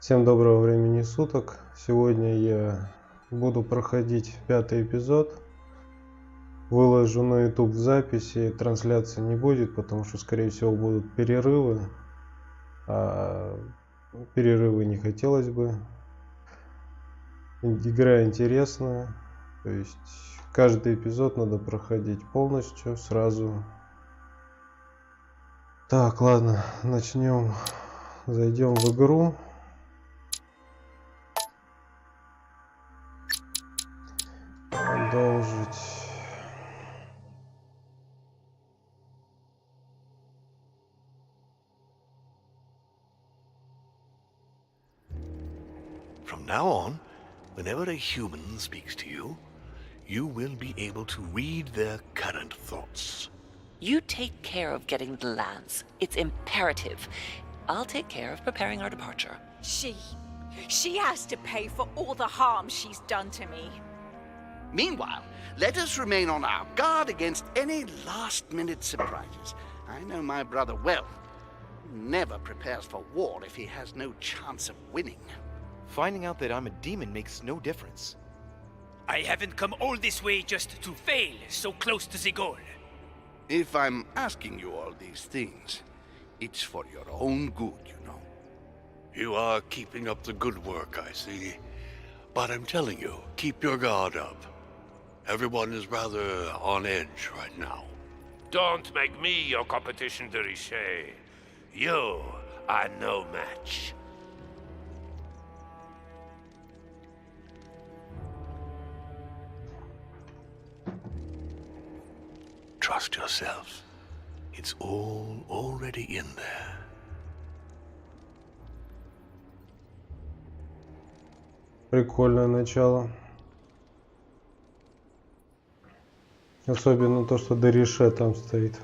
Всем доброго времени суток. Сегодня я буду проходить 5-й эпизод. Выложу на YouTube в записи, трансляции не будет, потому что, скорее всего, будут перерывы. А перерывы не хотелось бы. Игра интересная. То есть каждый эпизод надо проходить полностью, сразу. Так, ладно, начнем. Зайдем в игру. Продолжить. From now on, whenever a human speaks to you, you will be able to read their current thoughts. You take care of getting the lands. It's imperative. I'll take care of preparing our departure. She has to pay for all the harm she's done to me. Meanwhile, let us remain on our guard against any last-minute surprises. I know my brother well. He never prepares for war if he has no chance of winning. Finding out that I'm a demon makes no difference. I haven't come all this way just to fail so close to the goal. If I'm asking you all these things, it's for your own good, you know. You are keeping up the good work, I see. But I'm telling you, keep your guard up. Everyone is rather on edge right now. Don't make me your competition, Richet. You are no match. Trust yourselves. It's all already in there. Прикольное начало. Особенно то, что Дорише там стоит.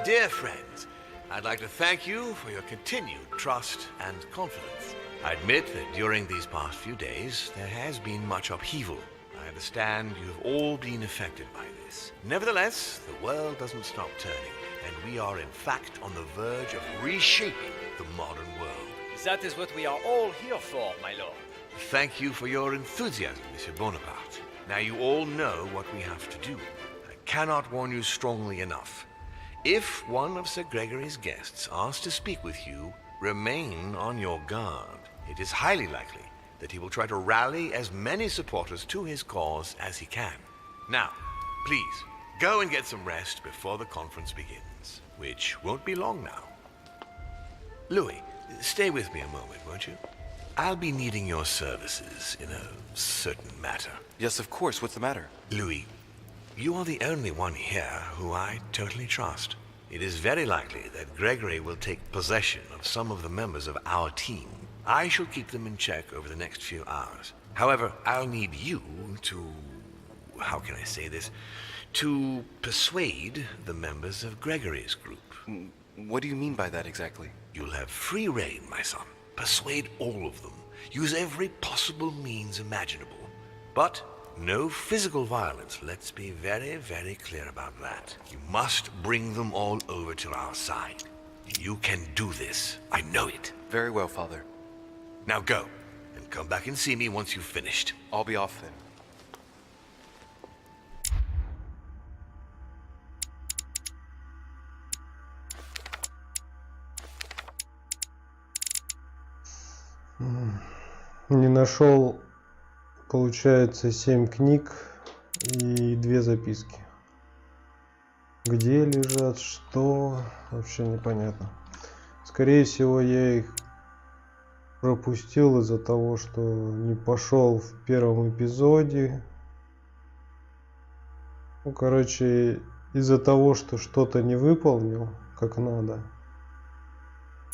Dear friends, I'd like to thank you for your continued trust and confidence. I admit that during these past few days, there has been much upheaval. I understand you've all been affected by this. Nevertheless, the world doesn't stop turning, and we are in fact on the verge of reshaping the modern world. That is what we are all here for, my lord. Thank you for your enthusiasm, Monsieur Bonaparte. Now you all know what we have to do. I cannot warn you strongly enough. If one of Sir Gregory's guests asks to speak with you, remain on your guard. It is highly likely that he will try to rally as many supporters to his cause as he can. Now, please, go and get some rest before the conference begins, which won't be long now. Louis, stay with me a moment, won't you? I'll be needing your services in a certain matter. Yes, of course. What's the matter? Louis, you are the only one here who I totally trust. It is very likely that Gregory will take possession of some of the members of our team. I shall keep them in check over the next few hours. However, I'll need you to... how can I say this? To persuade the members of Gregory's group. What do you mean by that exactly? You'll have free rein, my son. Persuade all of them. Use every possible means imaginable. But no physical violence, let's be very, very clear about that. You must bring them all over to our side. You can do this. I know it. Very well, Father. Now go, and come back and see me once you've finished. I'll be off then. Не нашел, получается, 7 книг и 2 записки. Где лежат, что, вообще непонятно. Скорее всего, я их пропустил из-за того, что не пошел в первом эпизоде. Ну, короче, из-за того, что что-то не выполнил как надо,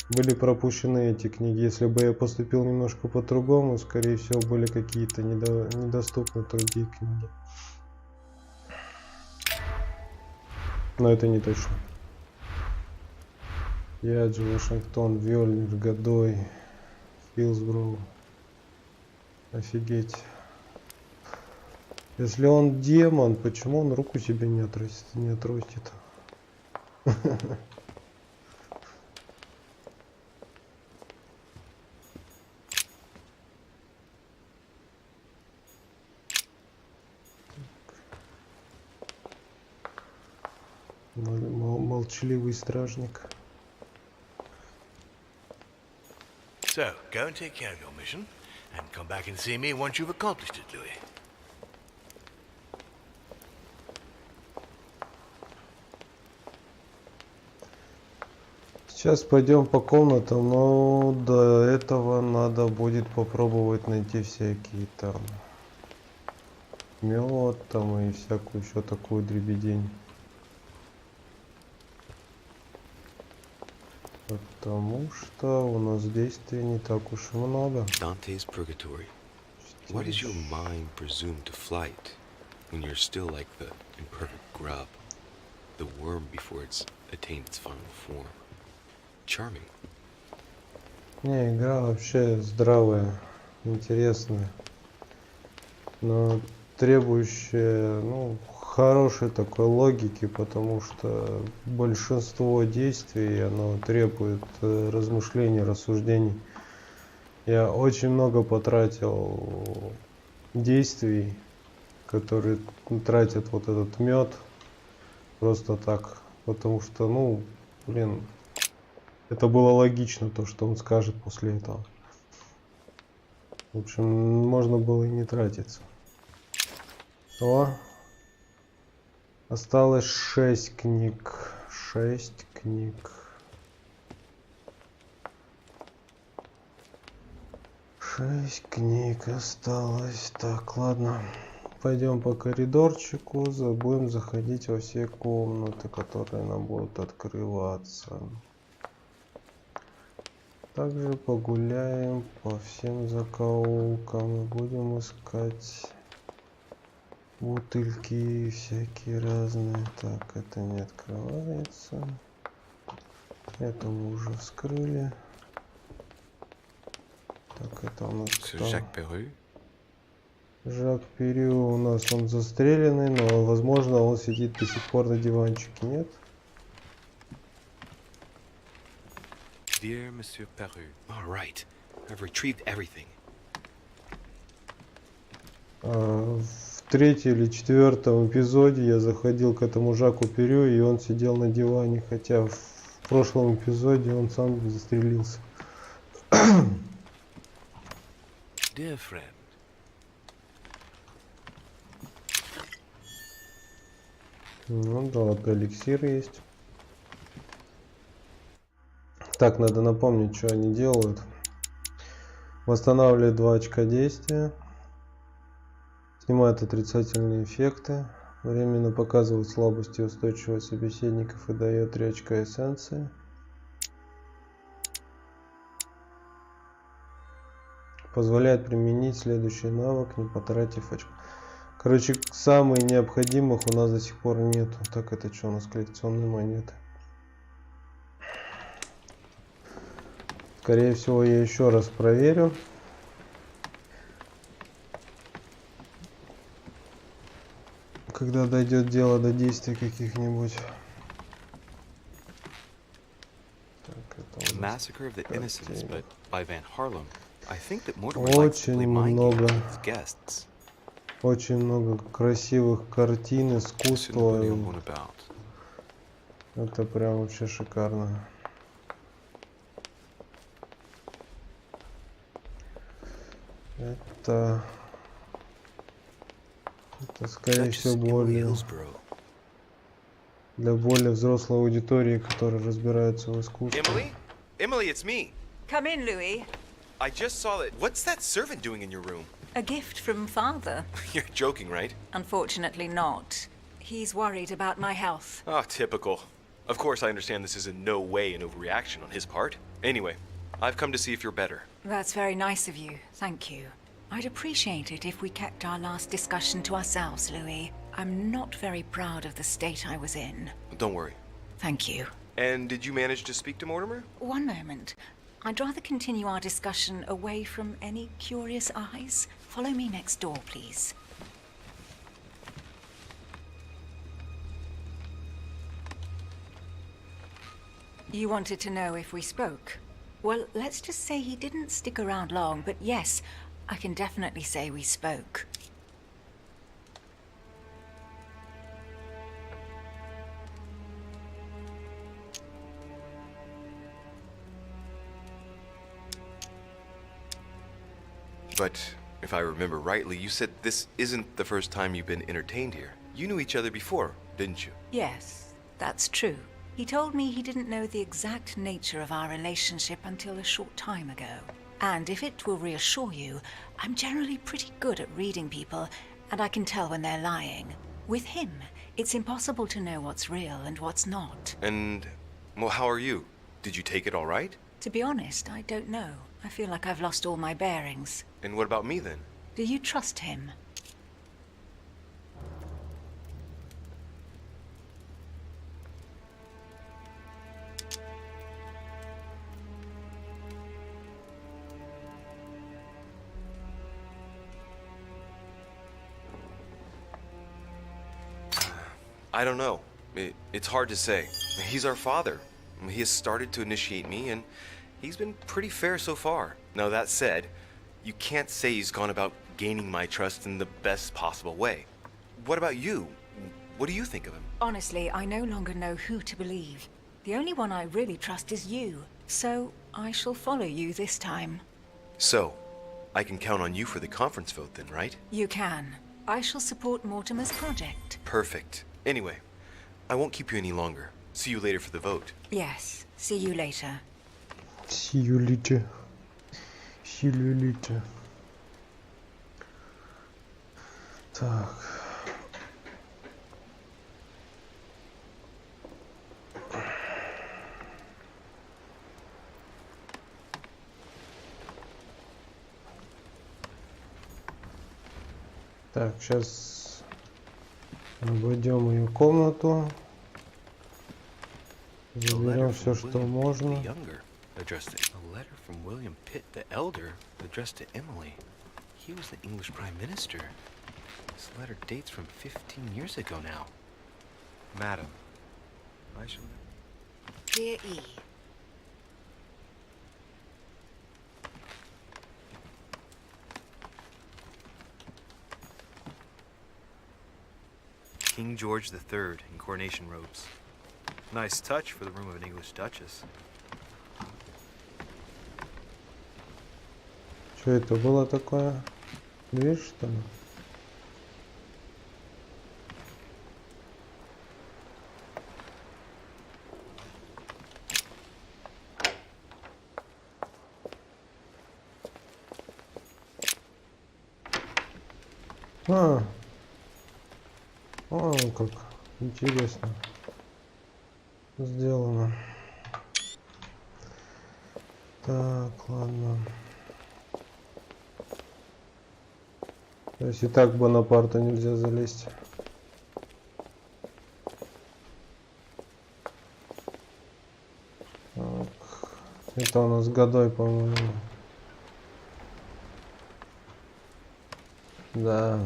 были пропущены эти книги. Если бы я поступил немножко по-другому, скорее всего, были какие-то недоступны другие книги. Но это не точно. Яджи, Вашингтон, Вёльнир, Годой, Хиллсброу. Офигеть. Если он демон, почему он руку себе не отрастит? Молчаливый стражник. So, go and take care of your mission, and come back and see me once you've accomplished it, Louis. Сейчас пойдем по комнатам, но до этого надо будет попробовать найти всякие там мед там и всякую еще такую дребедень. Потому что у нас действий не так уж и много. Dante's Purgatory. Why does your mind presume to flight when you're still like the imperfect grub, the worm before it's attained its final form? Charming. Не, игра вообще здравая, интересная, но требующая, ну, хорошей такой логики, потому что большинство действий, оно требует размышлений, рассуждений. Я очень много потратил действий, которые тратят вот этот мед просто так, потому что, ну, блин, это было логично, то, что он скажет после этого. В общем, можно было и не тратиться. О, осталось 6 книг. 6 книг. 6 книг осталось. Так, ладно. Пойдем по коридорчику. Будем заходить во все комнаты, которые нам будут открываться. Также погуляем по всем закоулкам и будем искать бутыльки всякие разные. Так, это не открывается. Это мы уже вскрыли. Так, это у нас кто? Жак Перю у нас, он застреленный, но возможно он сидит до сих пор на диванчике, нет? Dear Monsieur Peru. All right. I've retrieved everything. В третьем или четвертом эпизоде я заходил к этому Жаку Перю, и он сидел на диване, хотя в прошлом эпизоде он сам застрелился. Dear friend. Ну да, вот эликсир есть. Так, надо напомнить, что они делают. Восстанавливает 2 очка действия. Снимает отрицательные эффекты. Временно показывает слабости и устойчивость собеседников и дает 3 очка эссенции. Позволяет применить следующий навык, не потратив очко. Короче, самых необходимых у нас до сих пор нету. Так, это что у нас, коллекционные монеты? Скорее всего, я еще раз проверю. Когда дойдет дело до действий каких-нибудь. Massacre of the Innocents, but by Van Harlem. I think that очень много. Очень много красивых картин, искусства. Это прям вообще шикарно. Это скорее всего для более взрослой аудитории, которая разбирается в искусстве. Emily, it's me. Come in, Louis. I just saw that. What's that servant doing in your room? A gift from father. You're joking, right? Unfortunately not. He's worried about my health. Oh, typical. Of course, I understand this is in no way an overreaction on his part. Anyway, I've come to see if you're better. That's very nice of you. Thank you. I'd appreciate it if we kept our last discussion to ourselves, Louis. I'm not very proud of the state I was in. Don't worry. Thank you. And did you manage to speak to Mortimer? One moment. I'd rather continue our discussion away from any curious eyes. Follow me next door, please. You wanted to know if we spoke? Well, let's just say he didn't stick around long, but yes, I can definitely say we spoke. But if I remember rightly, you said this isn't the first time you've been entertained here. You knew each other before, didn't you? Yes, that's true. He told me he didn't know the exact nature of our relationship until a short time ago. And if it will reassure you, I'm generally pretty good at reading people, and I can tell when they're lying. With him, it's impossible to know what's real and what's not. And, well, how are you? Did you take it all right? To be honest, I don't know. I feel like I've lost all my bearings. And what about me then? Do you trust him? I don't know. It's hard to say. He's our father. He has started to initiate me, and he's been pretty fair so far. Now, that said, you can't say he's gone about gaining my trust in the best possible way. What about you? What do you think of him? Honestly, I no longer know who to believe. The only one I really trust is you. So, I shall follow you this time. So, I can count on you for the conference vote then, right? You can. I shall support Mortimer's project. Perfect. Anyway, I won't keep you any longer. See you later for the vote. Yes, see you later. See you later. See you later. Так. Так, сейчас обойдем ее комнату. Заберем все, что можно. Addressed it. A letter from William Pitt the Elder addressed to Emily. He was the English Prime Minister. This letter dates from 15 years ago now. Madam, I shall... Dear E. King George III in coronation robes. Nice touch for the room of an English Duchess. Что это было такое? Дверь, что ли? О, как интересно сделано. Так, ладно. То есть и так Бонапарту нельзя залезть. Так. Это у нас годой, по-моему. Да.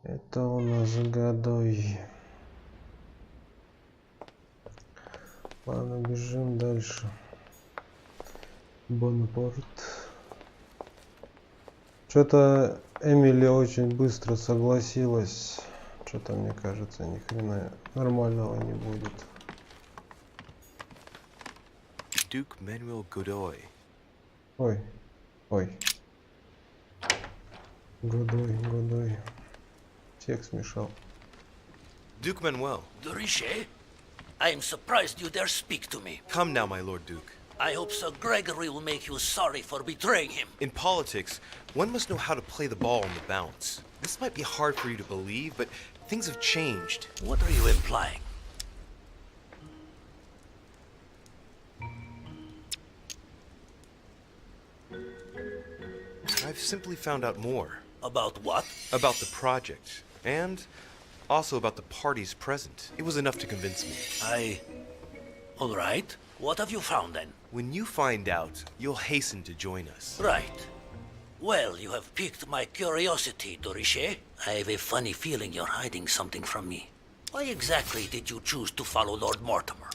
Это у нас годой. Ладно, бежим дальше. Бонапарт. Что-то Эмили очень быстро согласилась. Что-то, мне кажется, ни хрена нормального не будет. Duke Manuel Godoy. Ой. Годой. Текст мешал. Duke Manuel. De Richet? I am surprised you dare speak to me. Come now, my Lord Duke. I hope Sir Gregory will make you sorry for betraying him. In politics, one must know how to play the ball on the bounce. This might be hard for you to believe, but things have changed. What are you implying? I've simply found out more. About what? About the project, and also about the parties present. It was enough to convince me. All right. What have you found then? When you find out, you'll hasten to join us. Right. Well, you have piqued my curiosity, de Richet. I have a funny feeling you're hiding something from me. Why exactly did you choose to follow Lord Mortimer?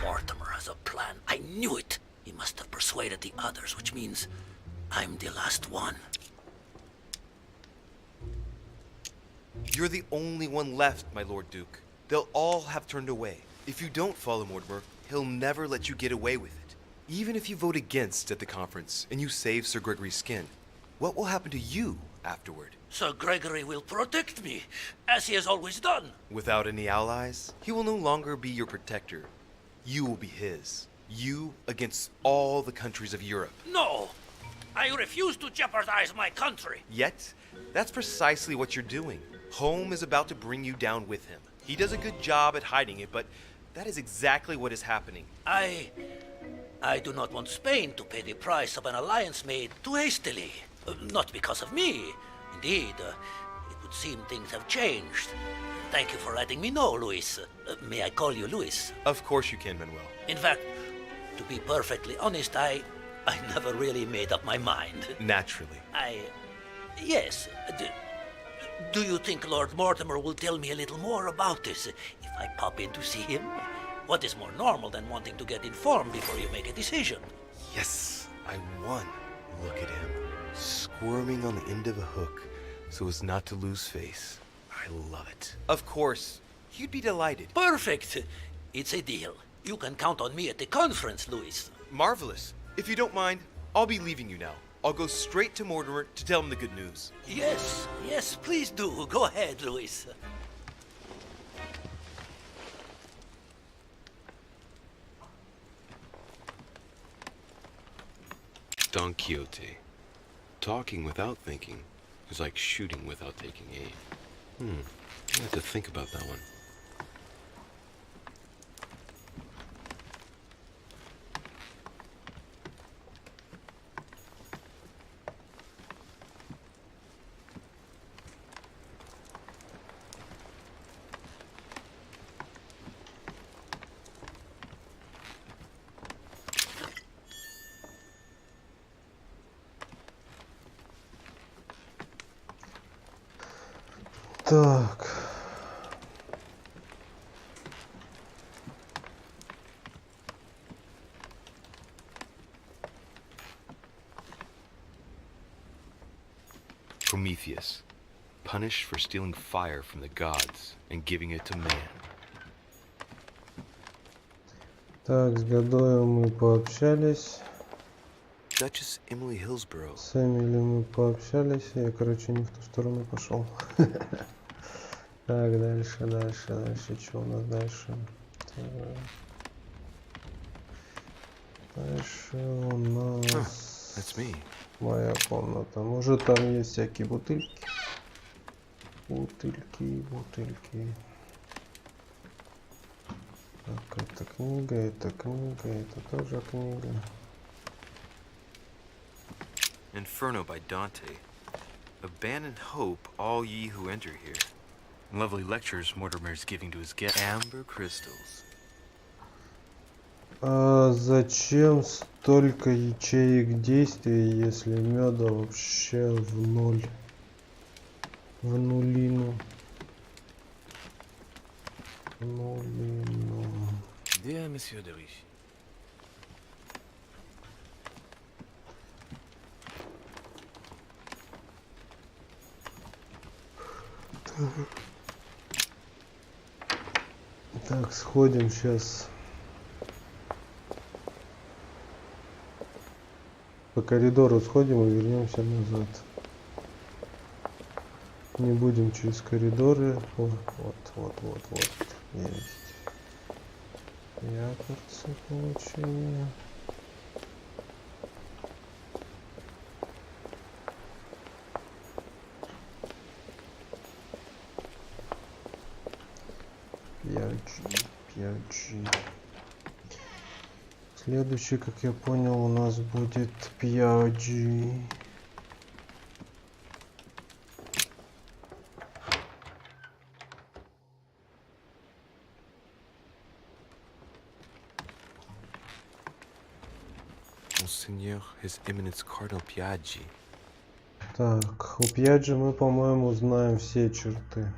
Mortimer has a plan. I knew it. He must have persuaded the others, which means I'm the last one. You're the only one left, my Lord Duke. They'll all have turned away. If you don't follow Mortimer, he'll never let you get away with it. Even if you vote against at the conference and you save Sir Gregory's skin, what will happen to you afterward? Sir Gregory will protect me, as he has always done. Without any allies, he will no longer be your protector. You will be his. You against all the countries of Europe. No! I refuse to jeopardize my country. Yet, that's precisely what you're doing. Home is about to bring you down with him. He does a good job at hiding it, but that is exactly what is happening. I do not want Spain to pay the price of an alliance made too hastily. Not because of me. Indeed, it would seem things have changed. Thank you for letting me know, Luis. May I call you Luis? Of course you can, Manuel. In fact, to be perfectly honest, I never really made up my mind. Naturally. Yes. Do you think Lord Mortimer will tell me a little more about this if I pop in to see him? What is more normal than wanting to get informed before you make a decision? Yes, I won. Look at him, squirming on the end of a hook so as not to lose face. I love it. Of course, you'd be delighted. Perfect. It's a deal. You can count on me at the conference, Luis. Marvelous. If you don't mind, I'll be leaving you now. I'll go straight to Mortimer to tell him the good news. Yes, please do. Go ahead, Luis. Don Quixote. Talking without thinking is like shooting without taking aim. I have to think about that one. Так. Prometheus, punished for stealing fire from the gods and giving it to man. Так, с Гадоем мы пообщались. Duchess Emily Hillsborough. С Эмили мы пообщались. Я, короче, не в ту сторону пошел. Так, дальше. Что у нас дальше? Дальше у нас... That's me. Моя комната. Может, там есть всякие бутылки. Бутылки. Так, это книга, это тоже книга. Inferno by Dante. Abandon hope, all ye who enter here. Lovely lectures Mortimer's giving to his guests. Amber crystals. А зачем столько ячеек действия, если меда вообще в ноль? В нулину. Dear Monsieur de Richie. Так, сходим сейчас. По коридору сходим и вернемся назад. Не будем через коридоры. Вот. Есть. Якорцы получения. PRG. Следующий, как я понял, у нас будет PRG. Monseigneur, His Eminence Cardinal Piaggi. Так, у Пьяджи мы, по-моему, знаем все черты.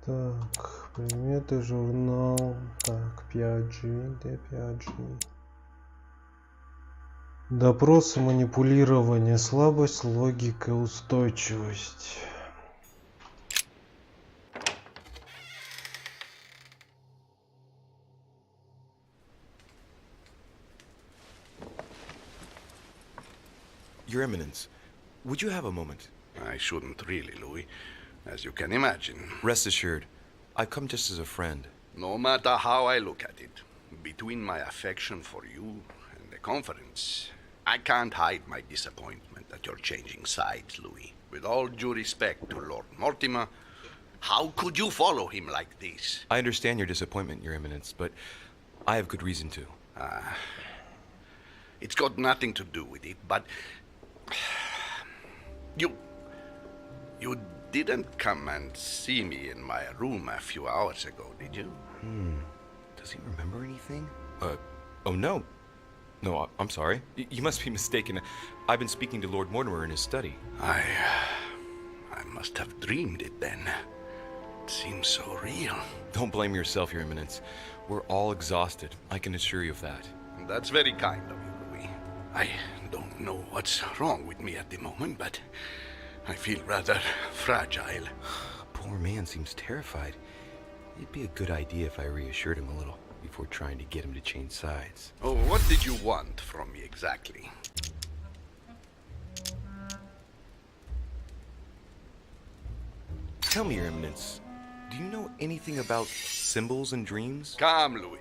Так, приметы, журнал. Так, Пьяджи, где Пьяджи? Допрос и манипулирование, слабость, логика, устойчивость. Your Eminence, would you have a moment? I shouldn't really, Louis, as you can imagine. Rest assured, I've come just as a friend. No matter how I look at it, between my affection for you and the conference, I can't hide my disappointment that you're changing sides, Louis. With all due respect to Lord Mortimer, how could you follow him like this? I understand your disappointment, Your Eminence, but I have good reason to. It's got nothing to do with it, but you didn't come and see me in my room a few hours ago, did you? Does he remember anything? Oh no. No, I'm sorry. You must be mistaken. I've been speaking to Lord Mortimer in his study. I must have dreamed it then. It seems so real. Don't blame yourself, Your Eminence. We're all exhausted. I can assure you of that. That's very kind of you, Louis. I don't know what's wrong with me at the moment, but I feel rather fragile. Poor man seems terrified. It'd be a good idea if I reassured him a little before trying to get him to change sides. Oh, what did you want from me exactly? Tell me, Your Eminence, do you know anything about symbols and dreams? Come, Louis.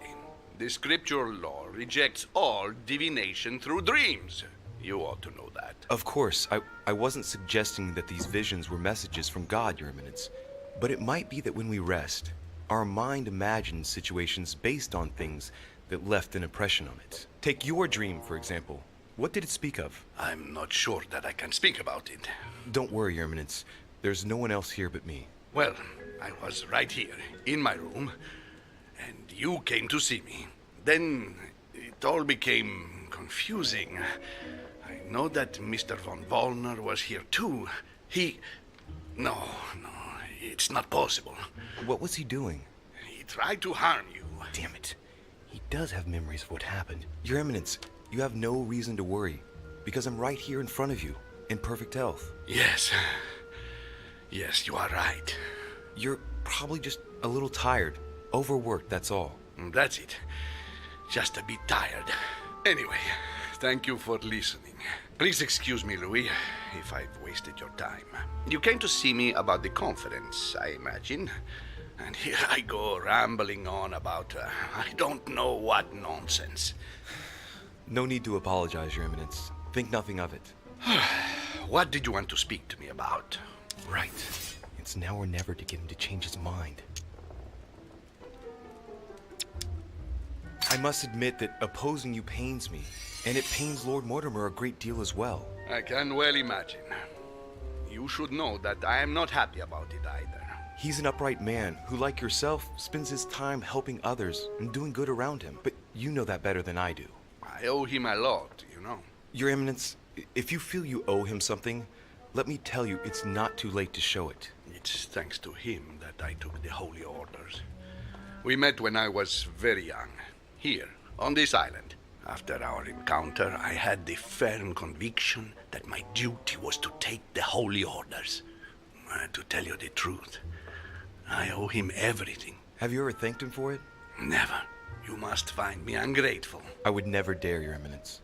The scriptural law rejects all divination through dreams. You ought to know that. Of course, I wasn't suggesting that these visions were messages from God, Your Eminence. But it might be that when we rest, our mind imagines situations based on things that left an impression on it. Take your dream, for example. What did it speak of? I'm not sure that I can speak about it. Don't worry, Your Eminence. There's no one else here but me. Well, I was right here, in my room, and you came to see me. Then it all became confusing. I know that Mr. von Wollner was here too. No, it's not possible. What was he doing? He tried to harm you. Damn it. He does have memories of what happened. Your Eminence, you have no reason to worry, because I'm right here in front of you, in perfect health. Yes, you are right. You're probably just a little tired, overworked, that's all. That's it. Just a bit tired. Anyway, thank you for listening. Please excuse me, Louis, if I've wasted your time. You came to see me about the conference, I imagine. And here I go rambling on about I don't know what nonsense. No need to apologize, Your Eminence. Think nothing of it. What did you want to speak to me about? Right. It's now or never to get him to change his mind. I must admit that opposing you pains me, and it pains Lord Mortimer a great deal as well. I can well imagine. You should know that I am not happy about it either. He's an upright man who, like yourself, spends his time helping others and doing good around him. But you know that better than I do. I owe him a lot, you know. Your Eminence, if you feel you owe him something, let me tell you it's not too late to show it. It's thanks to him that I took the Holy Orders. We met when I was very young, here, on this island. After our encounter, I had the firm conviction that my duty was to take the Holy Orders. To tell you the truth, I owe him everything. Have you ever thanked him for it? Never. You must find me ungrateful. I would never dare, Your Eminence.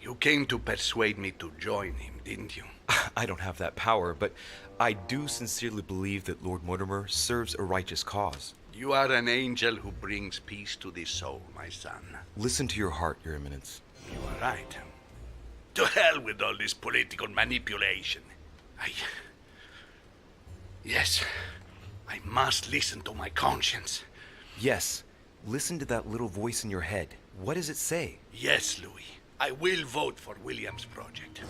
You came to persuade me to join him, didn't you? I don't have that power, but I do sincerely believe that Lord Mortimer serves a righteous cause. You are an angel who brings peace to the soul, my son. Listen to your heart, Your Eminence. You are right. To hell with all this political manipulation. Yes, I must listen to my conscience. Yes, listen to that little voice in your head. What does it say? Yes, Louis. I will vote for William's project.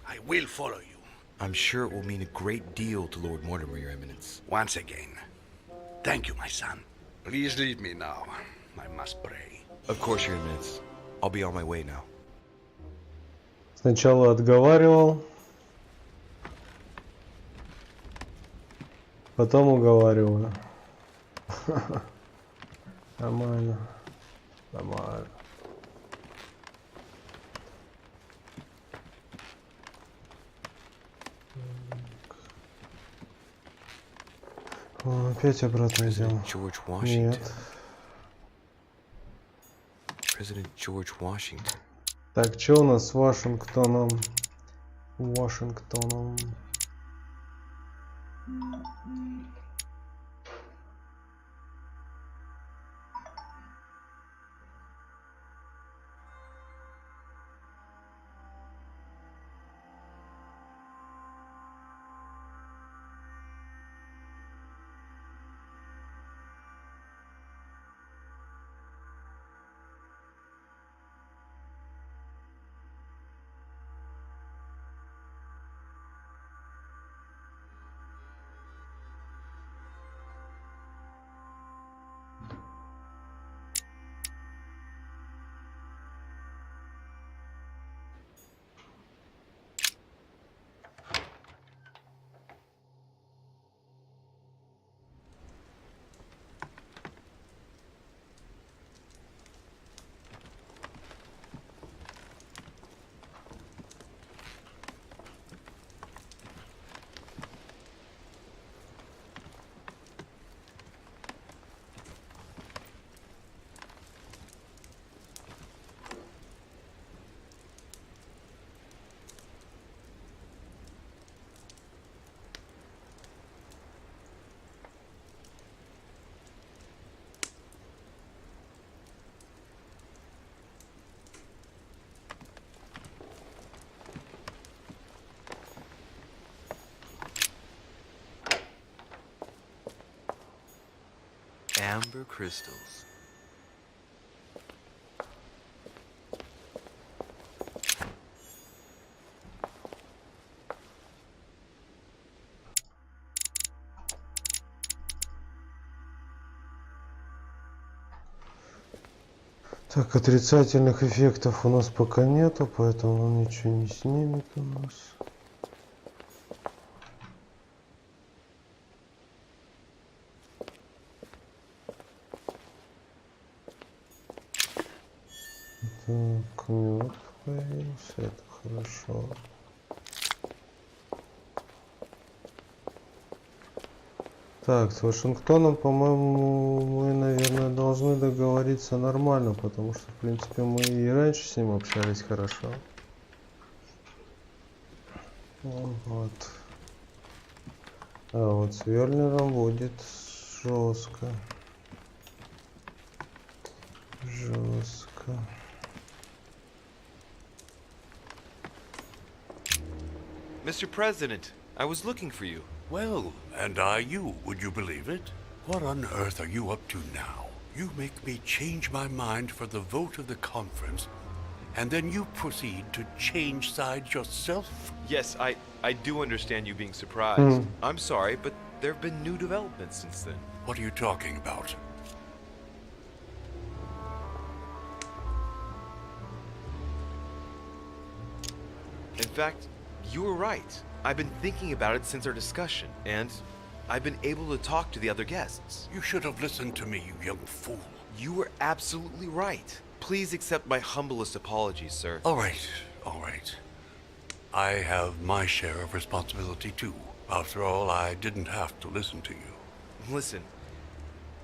I will follow you. I'm sure it will mean a great deal to Lord Mortimer, Your Eminence. Once again, thank you, my son. Please leave me now. I must pray. Of course, Your Eminence. I'll be on my way now. Сначала отговаривал, потом уговариваю. Нормально. Нормально. О, опять обратно сделал. George Washington. Нет. President George Washington. Так, что у нас с Вашингтоном? Вашингтоном. Amber crystals. Так, отрицательных эффектов у нас пока нету, поэтому он ничего не снимет у нас. Так, мед появился, это хорошо. Так, с Вашингтоном, по-моему, мы, наверное, должны договориться нормально, потому что, в принципе, мы и раньше с ним общались хорошо. Вот. А вот с Вернером будет жестко. Жестко. Mr. President, I was looking for you. Well, and I you, would you believe it? What on earth are you up to now? You make me change my mind for the vote of the conference, and then you proceed to change sides yourself? Yes, I do understand you being surprised. I'm sorry, but there have been new developments since then. What are you talking about? In fact, you were right. I've been thinking about it since our discussion, and I've been able to talk to the other guests. You should have listened to me, you young fool. You were absolutely right. Please accept my humblest apologies, sir. All right, all right. I have my share of responsibility, too. After all, I didn't have to listen to you. Listen,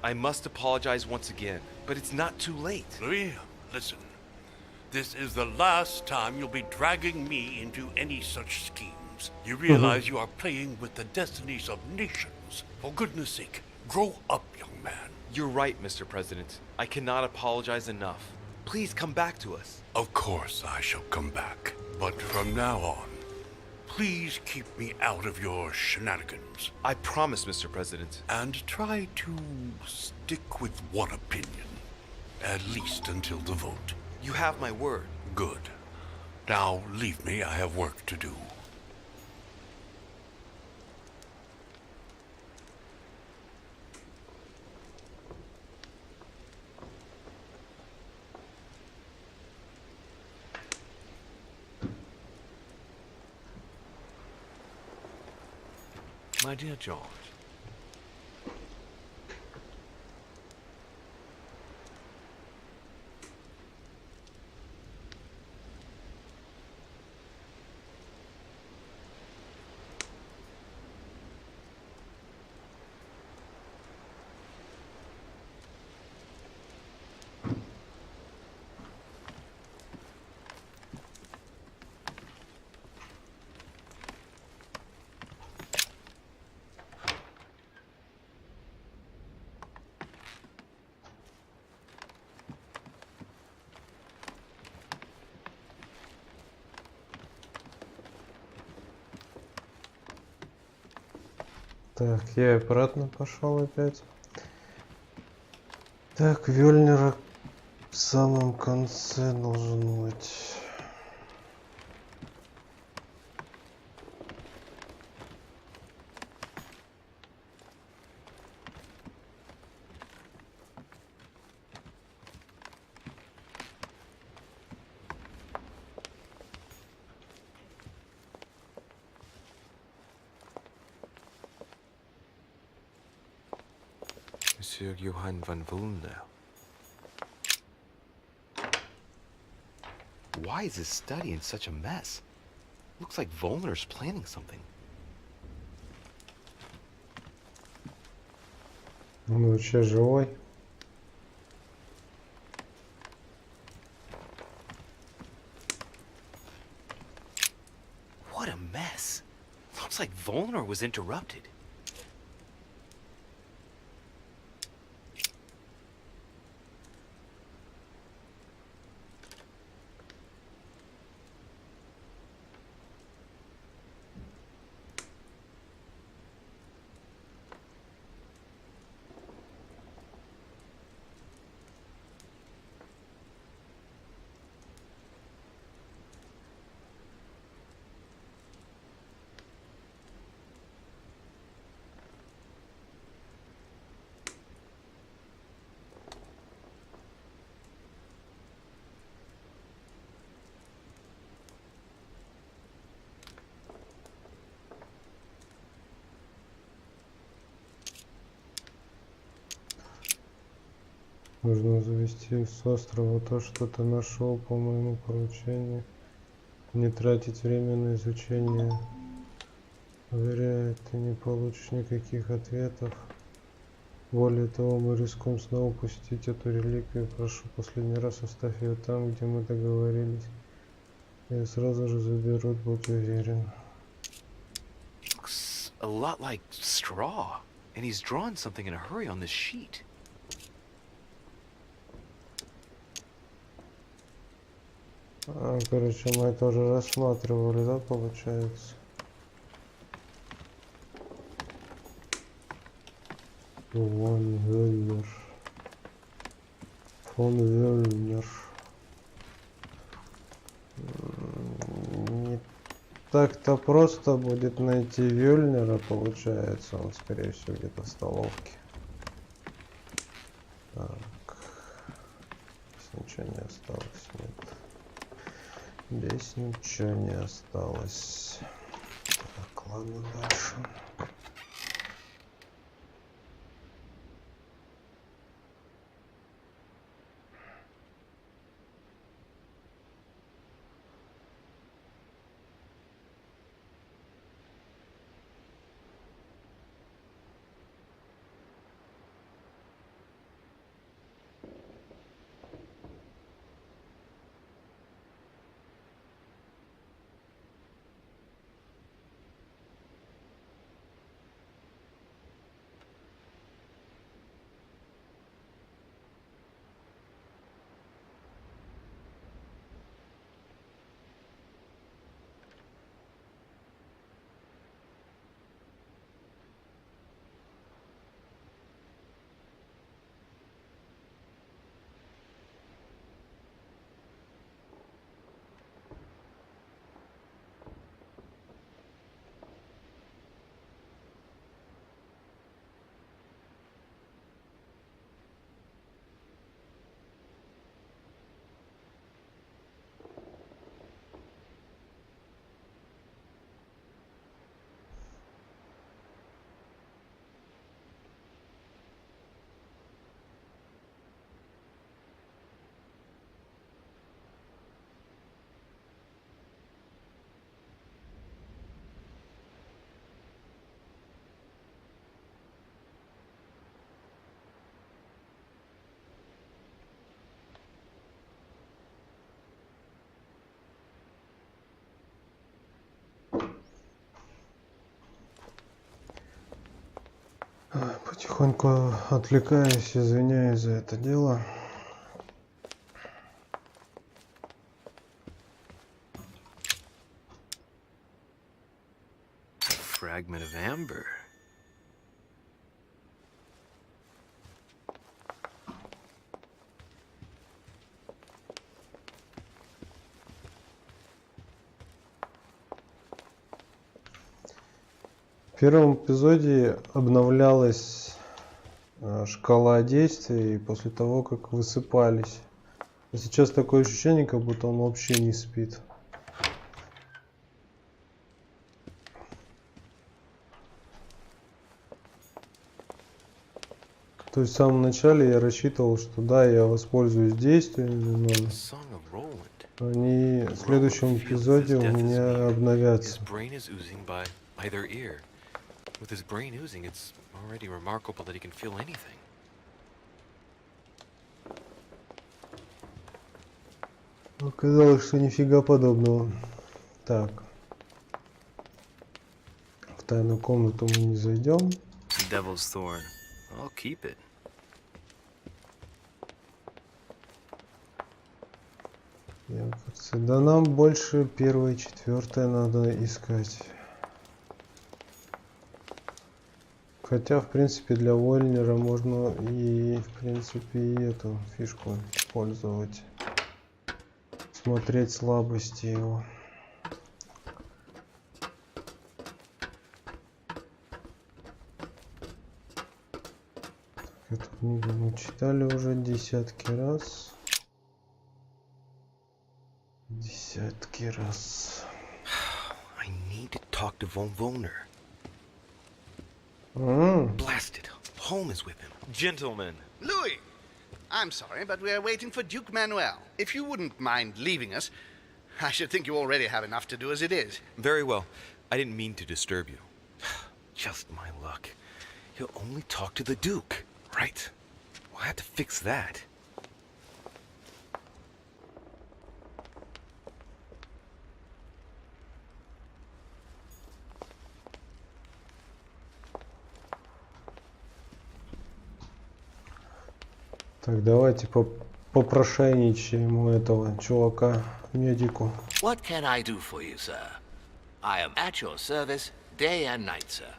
I must apologize once again, but it's not too late. Louis, listen. This is the last time you'll be dragging me into any such schemes. You realize you are playing with the destinies of nations. For goodness sake, Grow up, young man. You're right, Mr. President. I cannot apologize enough. Please come back to us. Of course I shall come back. But from now on, please keep me out of your shenanigans. I promise, Mr. President. And try to stick with one opinion. At least until the vote. You have my word. Good. Now leave me, I have work to do. My dear George, Так, я обратно пошел опять. Так, Вёльнира в самом конце должен быть. Monsieur Johann von Wulner. Why is his study in such a mess? Looks like Wulner's planning something. Он вообще живой? What a mess. Looks like Wulner was interrupted. Нужно завести с острова то, что ты нашел по моему поручению. Не тратить время на изучение. Уверяю, ты не получишь никаких ответов. Более того, мы рискуем снова упустить эту реликвию. Прошу, последний раз оставь ее там, где мы договорились. Ее сразу же заберут, будь уверен. Looks a lot like straw, and he's drawn something in a hurry on this sheet. Короче, мы это уже рассматривали, да, получается? Фон Вёльнер. Фон Вёльнер. Не так-то просто будет найти Вёльнера, получается. Он, скорее всего, где-то в столовке. Так. Здесь ничего не осталось, нет. Здесь ничего не осталось. Так, ладно, дальше. Потихоньку отвлекаюсь, извиняюсь за это дело. Fragment of amber. В первом эпизоде обновлялась шкала действий после того, как высыпались. А сейчас такое ощущение, как будто он вообще не спит. То есть в самом начале я рассчитывал, что да, я воспользуюсь действиями, но они в следующем эпизоде у меня обновятся. With his brain oozing, it's already remarkable that he can feel anything. Оказалось, что нифига подобного. Так. В тайную комнату мы не зайдем. Devil's thorn. I'll keep it. Да нам больше первое и четвертое надо искать. Хотя, в принципе, для Вольнера можно и, в принципе, и эту фишку использовать. Смотреть слабости его. Эту книгу мы читали уже десятки раз. Десятки раз. I need to talk to Von Wohner. Blast it. Home is with him. Gentlemen. Louis! I'm sorry, but we're waiting for Duke Manuel. If you wouldn't mind leaving us, I should think you already have enough to do as it is. Very well. I didn't mean to disturb you. Just my luck. He'll only talk to the Duke, right? We'll have to fix that. Так, давайте попрошайничаем у этого чувака, медику. What can I do for you, sir? I am at your service day and night, sir.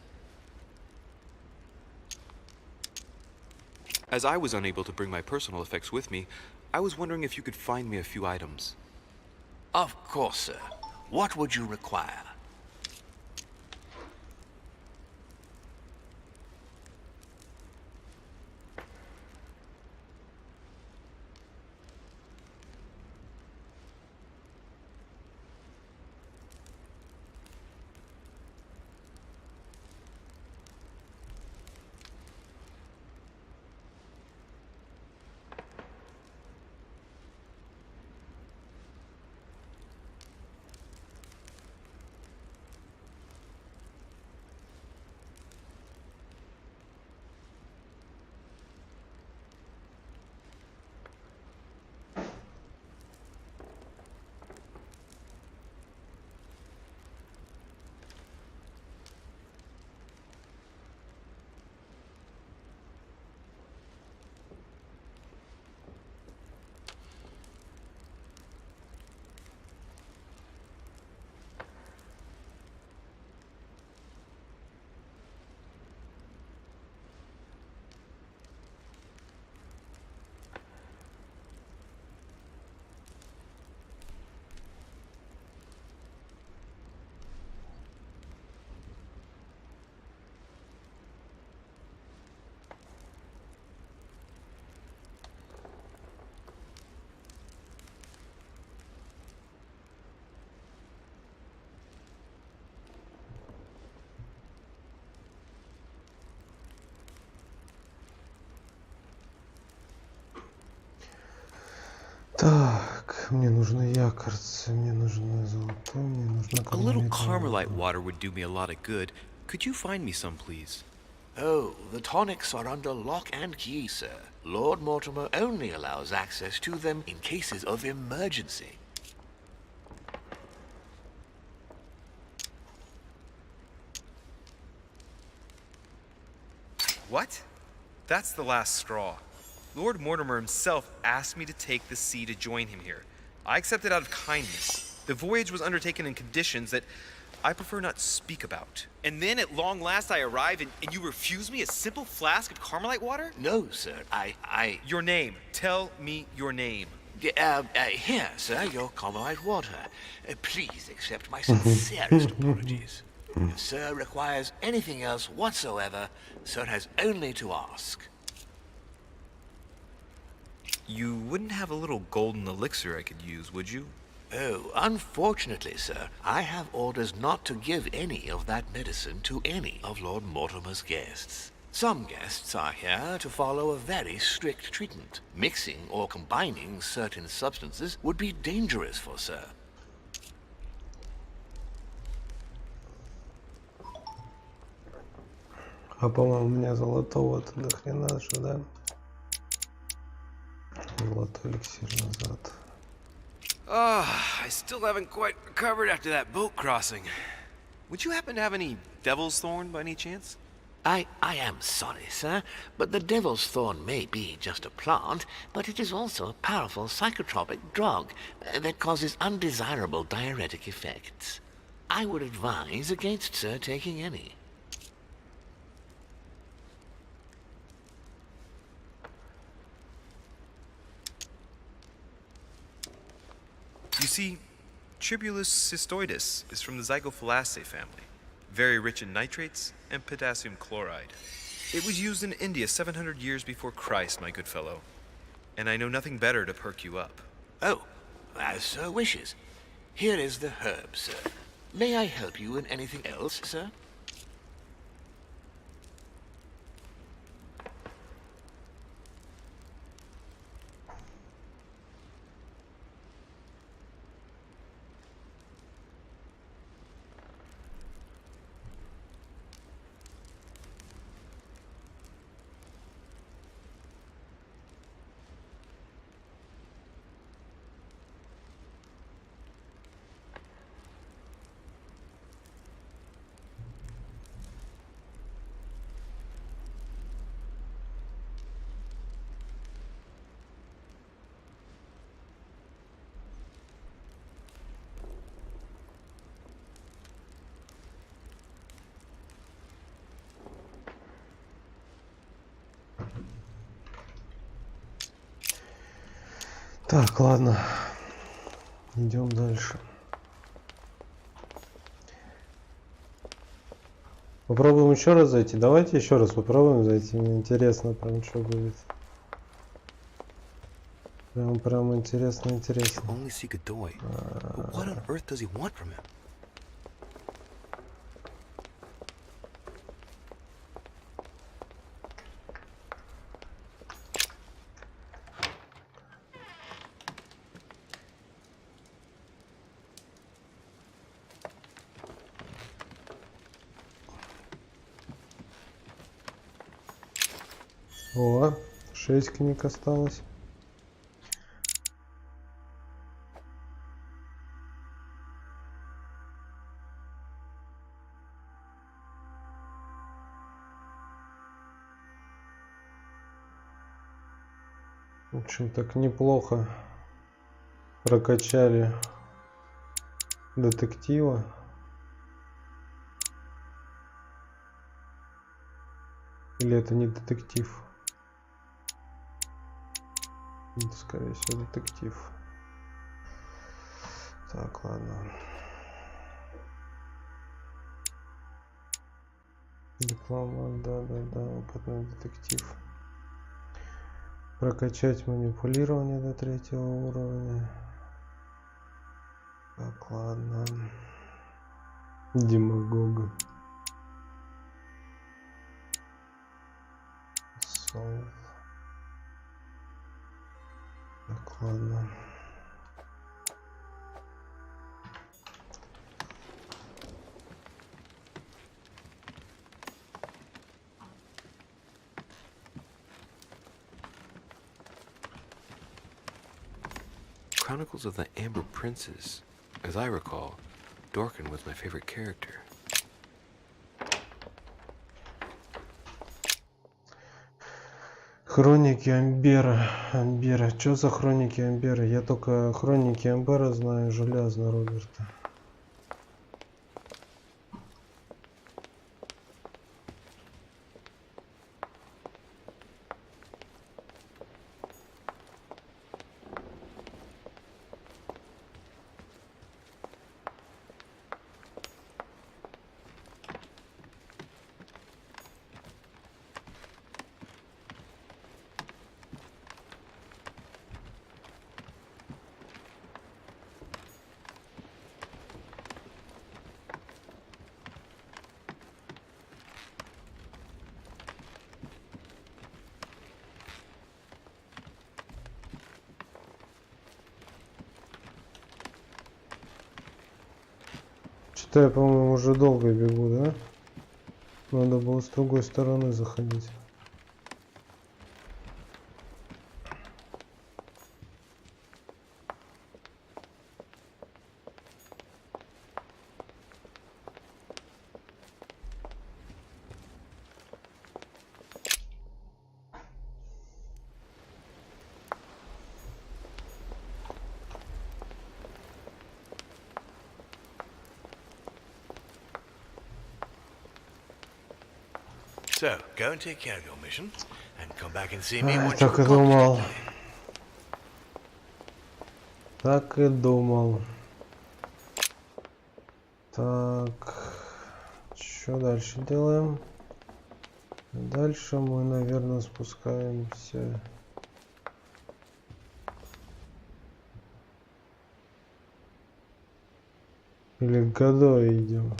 As I was unable to bring my personal effects with me, I was wondering if you could find me a few items. Of course, sir. What would you require? Так, мне нужны якорцы, мне нужно золото, мне нужно A little Carmelite water would do me a lot of good. Could you find me some, please? Oh, the tonics are under lock and key, sir. Lord Mortimer only allows access to them in cases of emergency. What? That's the last straw. Lord Mortimer himself asked me to take the sea to join him here. I accepted out of kindness. The voyage was undertaken in conditions that I prefer not speak about. And then at long last I arrive and you refuse me a simple flask of Carmelite water? No, sir. Your name. Tell me your name. Here, sir, your Carmelite water. Please accept my sincerest apologies. If sir requires anything else whatsoever, sir has only to ask. You wouldn't have a little golden elixir I could use, would you? Oh, unfortunately, sir, I have orders not to give any of that medicine to any of Lord Mortimer's guests. Some guests are here to follow a very strict treatment. Mixing or combining certain substances would be dangerous for sir. А по-моему, у меня золотого-то до хрена же, да? Золотой эликсир назад. I still haven't quite recovered after that boat crossing. Would you happen to have any devil's thorn by any chance? I am sorry, sir, but the devil's thorn may be just a plant, but it is also a powerful psychotropic drug that causes undesirable diuretic effects. I would advise against sir taking any. You see, Tribulus cystoides is from the Zygophalaceae family, very rich in nitrates and potassium chloride. It was used in India 700 years before Christ, my good fellow, and I know nothing better to perk you up. Oh, as sir wishes. Here is the herb, sir. May I help you in anything else, sir? Так, ладно. Идем дальше. Попробуем еще раз зайти. Давайте еще раз попробуем зайти. Мне интересно, прям что будет. Прям интересно. Only seek a doy. But what on earth does he want from him? О, 6 книг осталось. В общем, так неплохо прокачали детектива. Или это не детектив? Это, скорее всего, детектив. Так, ладно. Дипломат, да, опытный детектив. Прокачать манипулирование до 3-го уровня. Так, ладно. Демагога. Солд. Так, ладно. Chronicles of the Amber Princes. As I recall, Dorkin was my favorite character. Хроники Амбера. Амбера. Что за хроники Амбера? Я только хроники Амбера знаю, железно Роберта. Что-то я, по-моему, уже долго бегу, да? Надо было с другой стороны заходить. So, go and take care of your mission, and come back and see me once Так и you've думал. accomplished it. Так и думал. Так. Что дальше делаем? Дальше мы, наверное, спускаемся. Или к Годо идем.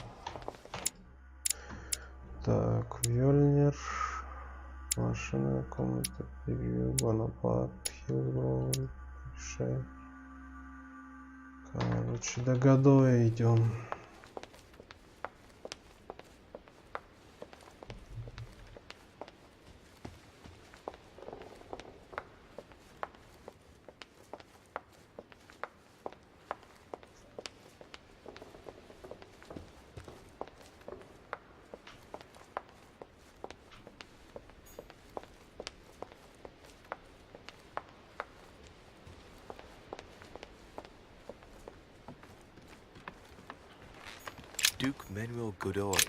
Так, Вёльнир. Машина, комната, превью, Бонапарт, Хилброу, решение. Короче, до Годо идем. Duke Manuel Godoy.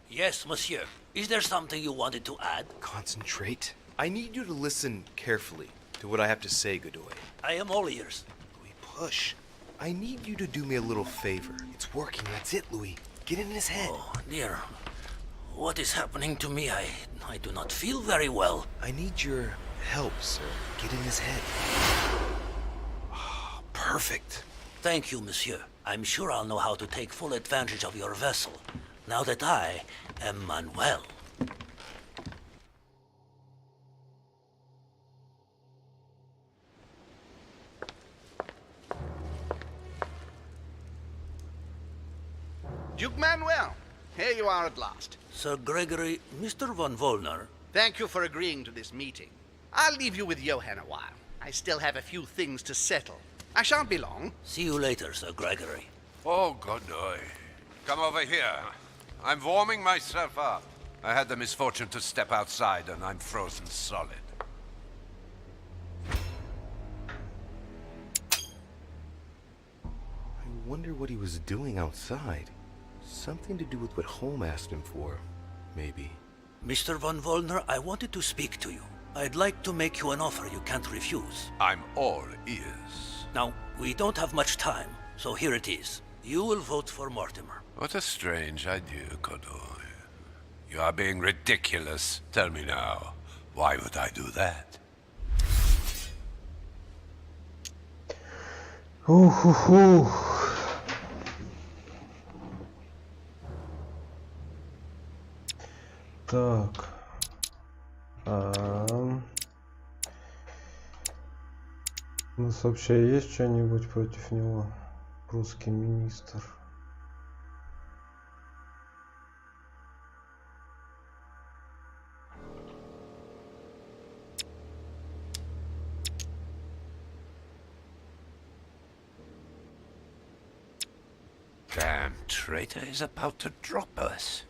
Yes, monsieur. Is there something you wanted to add? Concentrate. I need you to listen carefully to what I have to say, Godoy. I am all ears. Louis, push. I need you to do me a little favor. It's working, that's it, Louis. Get in his head. Oh, dear. What is happening to me? I do not feel very well. I need your help, sir. Get in his head. Perfect. Thank you, monsieur. I'm sure I'll know how to take full advantage of your vessel, now that I am Manuel. Duke Manuel, here you are at last. Sir Gregory, Mr. von Wollner. Thank you for agreeing to this meeting. I'll leave you with Johann a while. I still have a few things to settle. I shan't be long. See you later, Sir Gregory. Oh, Godoy. Come over here. I'm warming myself up. I had the misfortune to step outside and I'm frozen solid. I wonder what he was doing outside. Something to do with what Holm asked him for, maybe. Mr. von Wollner, I wanted to speak to you. I'd like to make you an offer you can't refuse. I'm all ears. Now, we don't have much time, so here it is. You will vote for Mortimer. What a strange idea, Godoy. You are being ridiculous. Tell me now, why would I do that? Так. У нас вообще есть что-нибудь против него? Русский министр. Damn traitor is about to drop us.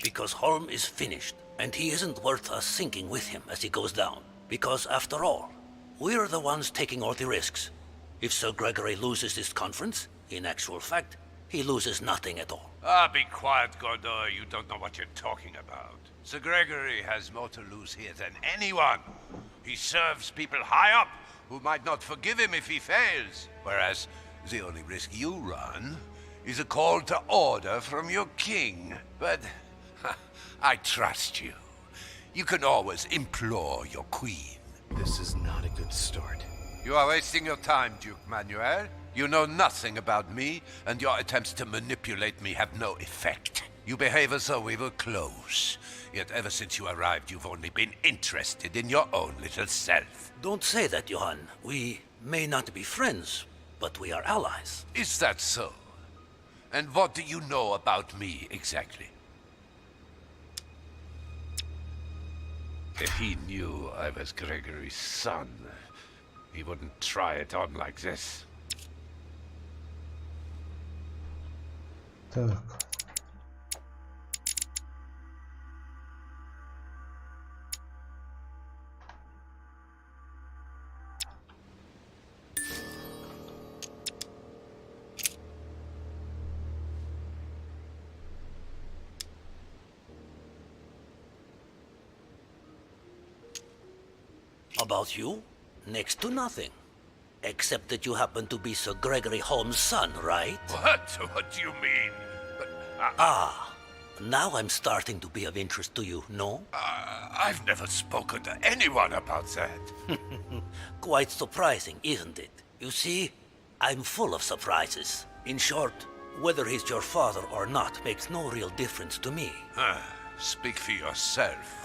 Because Holm is finished, and he isn't worth us sinking with him as he goes down. Because, after all, we're the ones taking all the risks. If Sir Gregory loses this conference, in actual fact, he loses nothing at all. Ah, be quiet, Godoy. You don't know what you're talking about. Sir Gregory has more to lose here than anyone. He serves people high up who might not forgive him if he fails. Whereas the only risk you run is a call to order from your king. But I trust you. You can always implore your queen. This is not a good start. You are wasting your time, Duke Manuel. You know nothing about me, and your attempts to manipulate me have no effect. You behave as though we were close. Yet ever since you arrived, you've only been interested in your own little self. Don't say that, Johann. We may not be friends, but we are allies. Is that so? And what do you know about me, exactly? If he knew I was Gregory's son, he wouldn't try it on like this. Так. About you? Next to nothing. Except that you happen to be Sir Gregory Holmes' son, right? What? What do you mean? But, now I'm starting to be of interest to you, no? I've never spoken to anyone about that. Quite surprising, isn't it? You see, I'm full of surprises. In short, whether he's your father or not makes no real difference to me. Speak for yourself.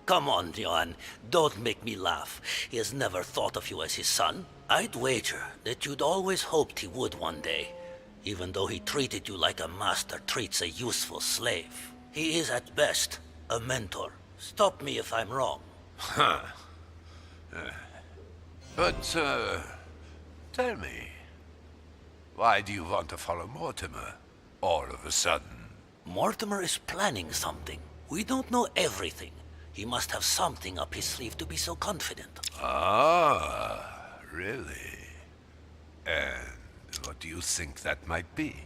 Come on, Johann. Don't make me laugh. He has never thought of you as his son. I'd wager that you'd always hoped he would one day, even though he treated you like a master treats a useful slave. He is at best a mentor. Stop me if I'm wrong. But, tell me, why do you want to follow Mortimer all of a sudden? Mortimer is planning something. We don't know everything. He must have something up his sleeve to be so confident. Ah, really? And what do you think that might be?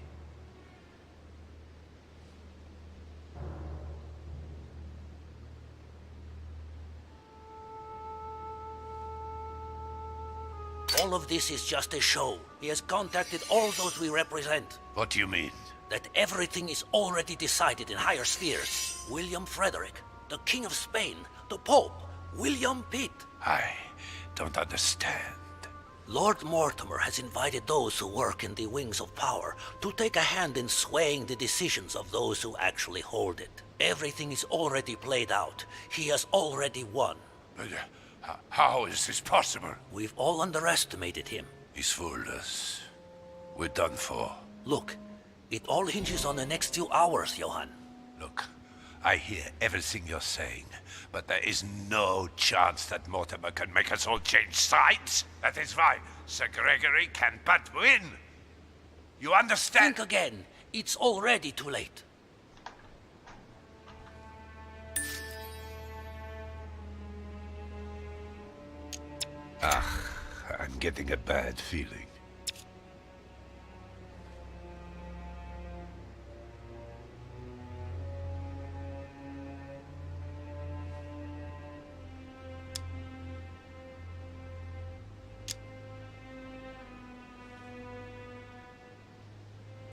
All of this is just a show. He has contacted all those we represent. What do you mean? That everything is already decided in higher spheres. William Frederick, the King of Spain, the Pope, William Pitt. I don't understand. Lord Mortimer has invited those who work in the wings of power to take a hand in swaying the decisions of those who actually hold it. Everything is already played out. He has already won. But how is this possible? We've all underestimated him. He's fooled us. We're done for. Look, it all hinges on the next few hours, Johann. Look, I hear everything you're saying, but there is no chance that Mortimer can make us all change sides. That is why Sir Gregory can but win. You understand? Think again. It's already too late. I'm getting a bad feeling.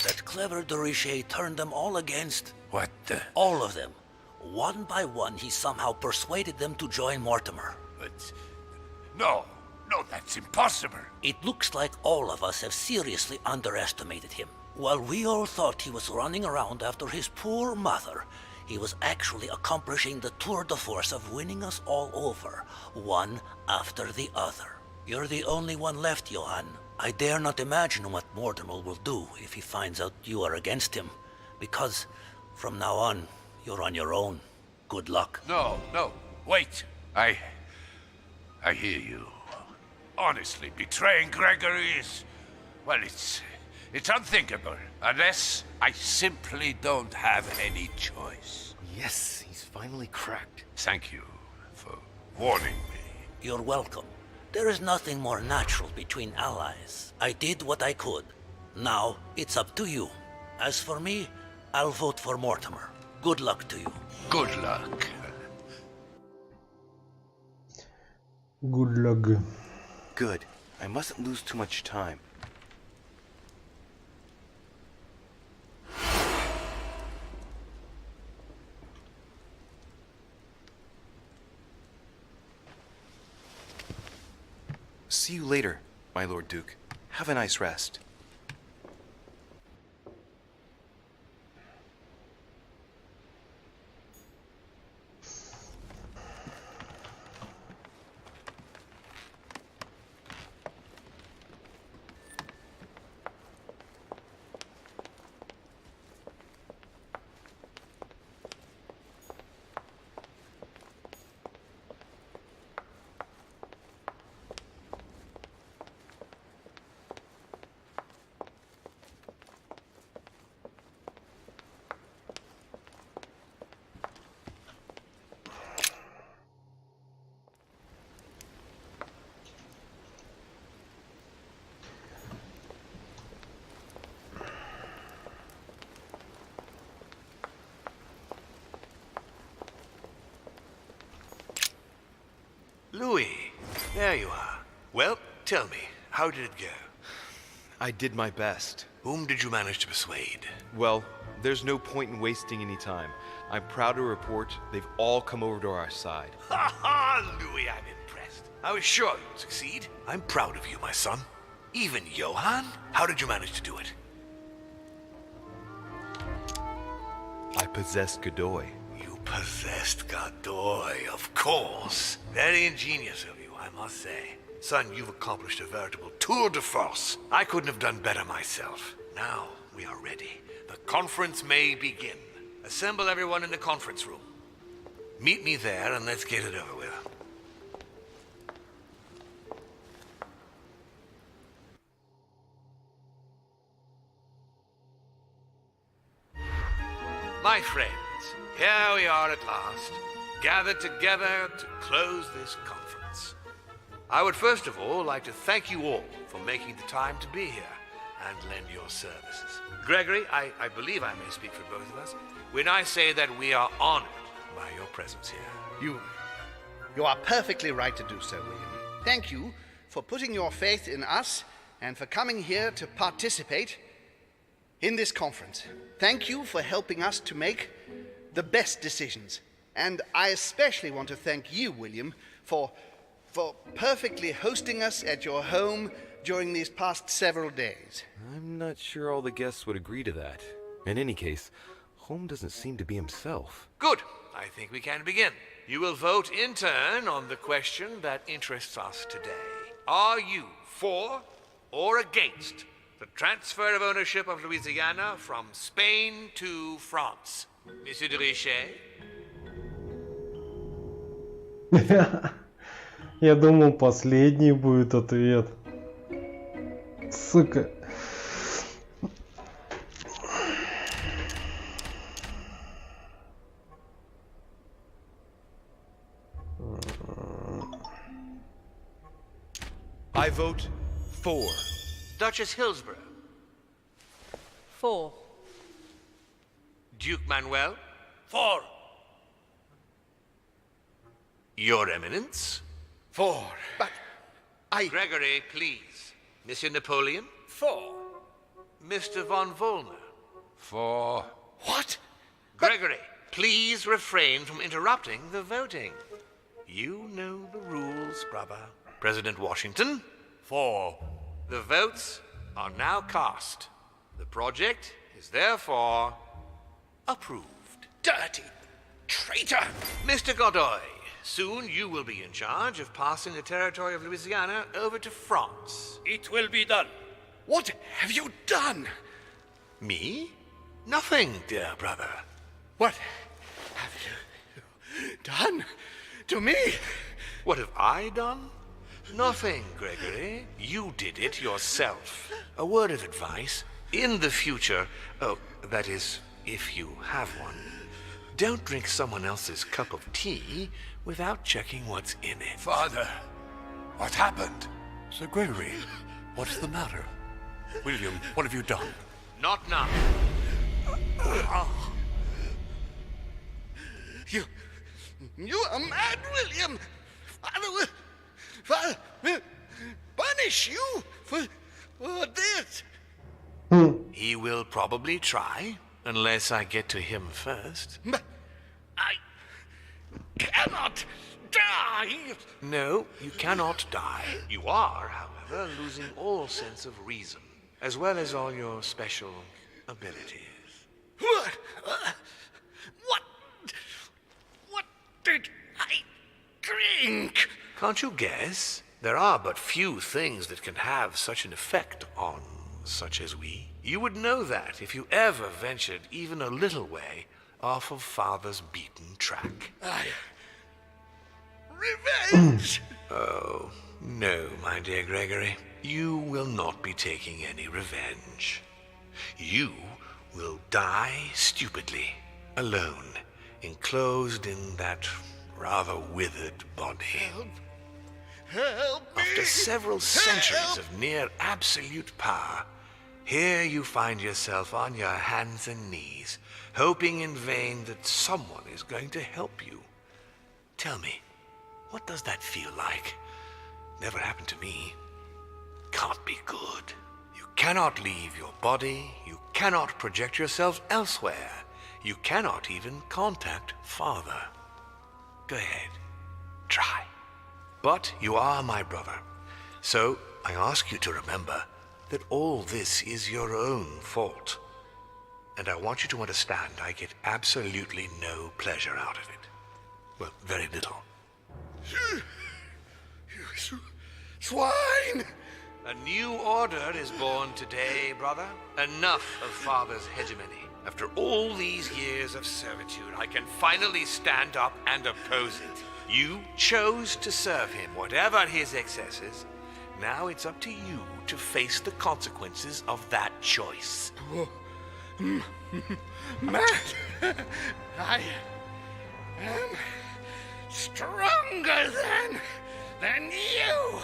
That clever de Richet turned them all against... What the... All of them. One by one, he somehow persuaded them to join Mortimer. But... No, that's impossible. It looks like all of us have seriously underestimated him. While we all thought he was running around after his poor mother, he was actually accomplishing the tour de force of winning us all over, one after the other. You're the only one left, Johann. I dare not imagine what Mortimer will do if he finds out you are against him, because from now on, you're on your own. Good luck. No, wait. I hear you. Honestly, betraying Gregory is... Well, it's It's unthinkable, unless I simply don't have any choice. Yes, he's finally cracked. Thank you for warning me. You're welcome. There is nothing more natural between allies. I did what I could. Now, it's up to you. As for me, I'll vote for Mortimer. Good luck to you. Good luck. Good luck. Good. I mustn't lose too much time. See you later, my Lord Duke. Have a nice rest. Louis, there you are. Well, tell me, how did it go? I did my best. Whom did you manage to persuade? Well, there's no point in wasting any time. I'm proud to report they've all come over to our side. Ha ha, Louis, I'm impressed. I was sure you'd succeed. I'm proud of you, my son. Even Johann? How did you manage to do it? I possessed Godoy. You possessed Godoy, of course. Very ingenious of you, I must say. Son, you've accomplished a veritable tour de force. I couldn't have done better myself. Now we are ready. The conference may begin. Assemble everyone in the conference room. Meet me there and let's get it over with. My friends, here we are at last, gathered together to close this conference. I would first of all like to thank you all for making the time to be here and lend your services. Gregory, I believe I may speak for both of us when I say that we are honored by your presence here. You are perfectly right to do so, William. Thank you for putting your faith in us and for coming here to participate in this conference. Thank you for helping us to make the best decisions. And I especially want to thank you, William, for perfectly hosting us at your home during these past several days. I'm not sure all the guests would agree to that. In any case, Holm doesn't seem to be himself. Good. I think we can begin. You will vote in turn on the question that interests us today. Are you for or against the transfer of ownership of Louisiana from Spain to France? Monsieur de Richet? Я думал, последний будет ответ. Сука. I vote for. Duchess Hillsborough? For. Duke Manuel? For. Your Eminence? For. But Gregory, please. Monsieur Napoleon? For. Mr. von Vollmer? For. what? Gregory, please refrain from interrupting the voting. You know the rules, brother. President Washington? For. The votes are now cast. The project is therefore approved. Dirty traitor! Mr. Godoy, soon you will be in charge of passing the territory of Louisiana over to France. It will be done. What have you done? Me? Nothing, dear brother. What have you done to me? What have I done? Nothing, Gregory. You did it yourself. A word of advice. In the future, oh, that is, if you have one, don't drink someone else's cup of tea without checking what's in it. Father, what happened? Sir Gregory, what's the matter? William, what have you done? Not now. You are mad, William. Father will punish you for this. He will probably try, unless I get to him first. But I cannot die. No, you cannot die. You are, however, losing all sense of reason, as well as all your special abilities. What did I drink? Can't you guess? There are but few things that can have such an effect on such as we. You would know that if you ever ventured even a little way off of Father's beaten track. Revenge! Oh, no, my dear Gregory. You will not be taking any revenge. You will die stupidly, alone, enclosed in that rather withered body. Help me! After several centuries of near absolute power, here you find yourself on your hands and knees, hoping in vain that someone is going to help you. Tell me, what does that feel like? Never happened to me. Can't be good. You cannot leave your body. You cannot project yourself elsewhere. You cannot even contact Father. Go ahead. Try. But you are my brother. So I ask you to remember that all this is your own fault. And I want you to understand I get absolutely no pleasure out of it. Well, very little. You swine! A new order is born today, brother. Enough of Father's hegemony. After all these years of servitude, I can finally stand up and oppose it. You chose to serve him, whatever his excesses. Now it's up to you to face the consequences of that choice. Matt, I am stronger than you.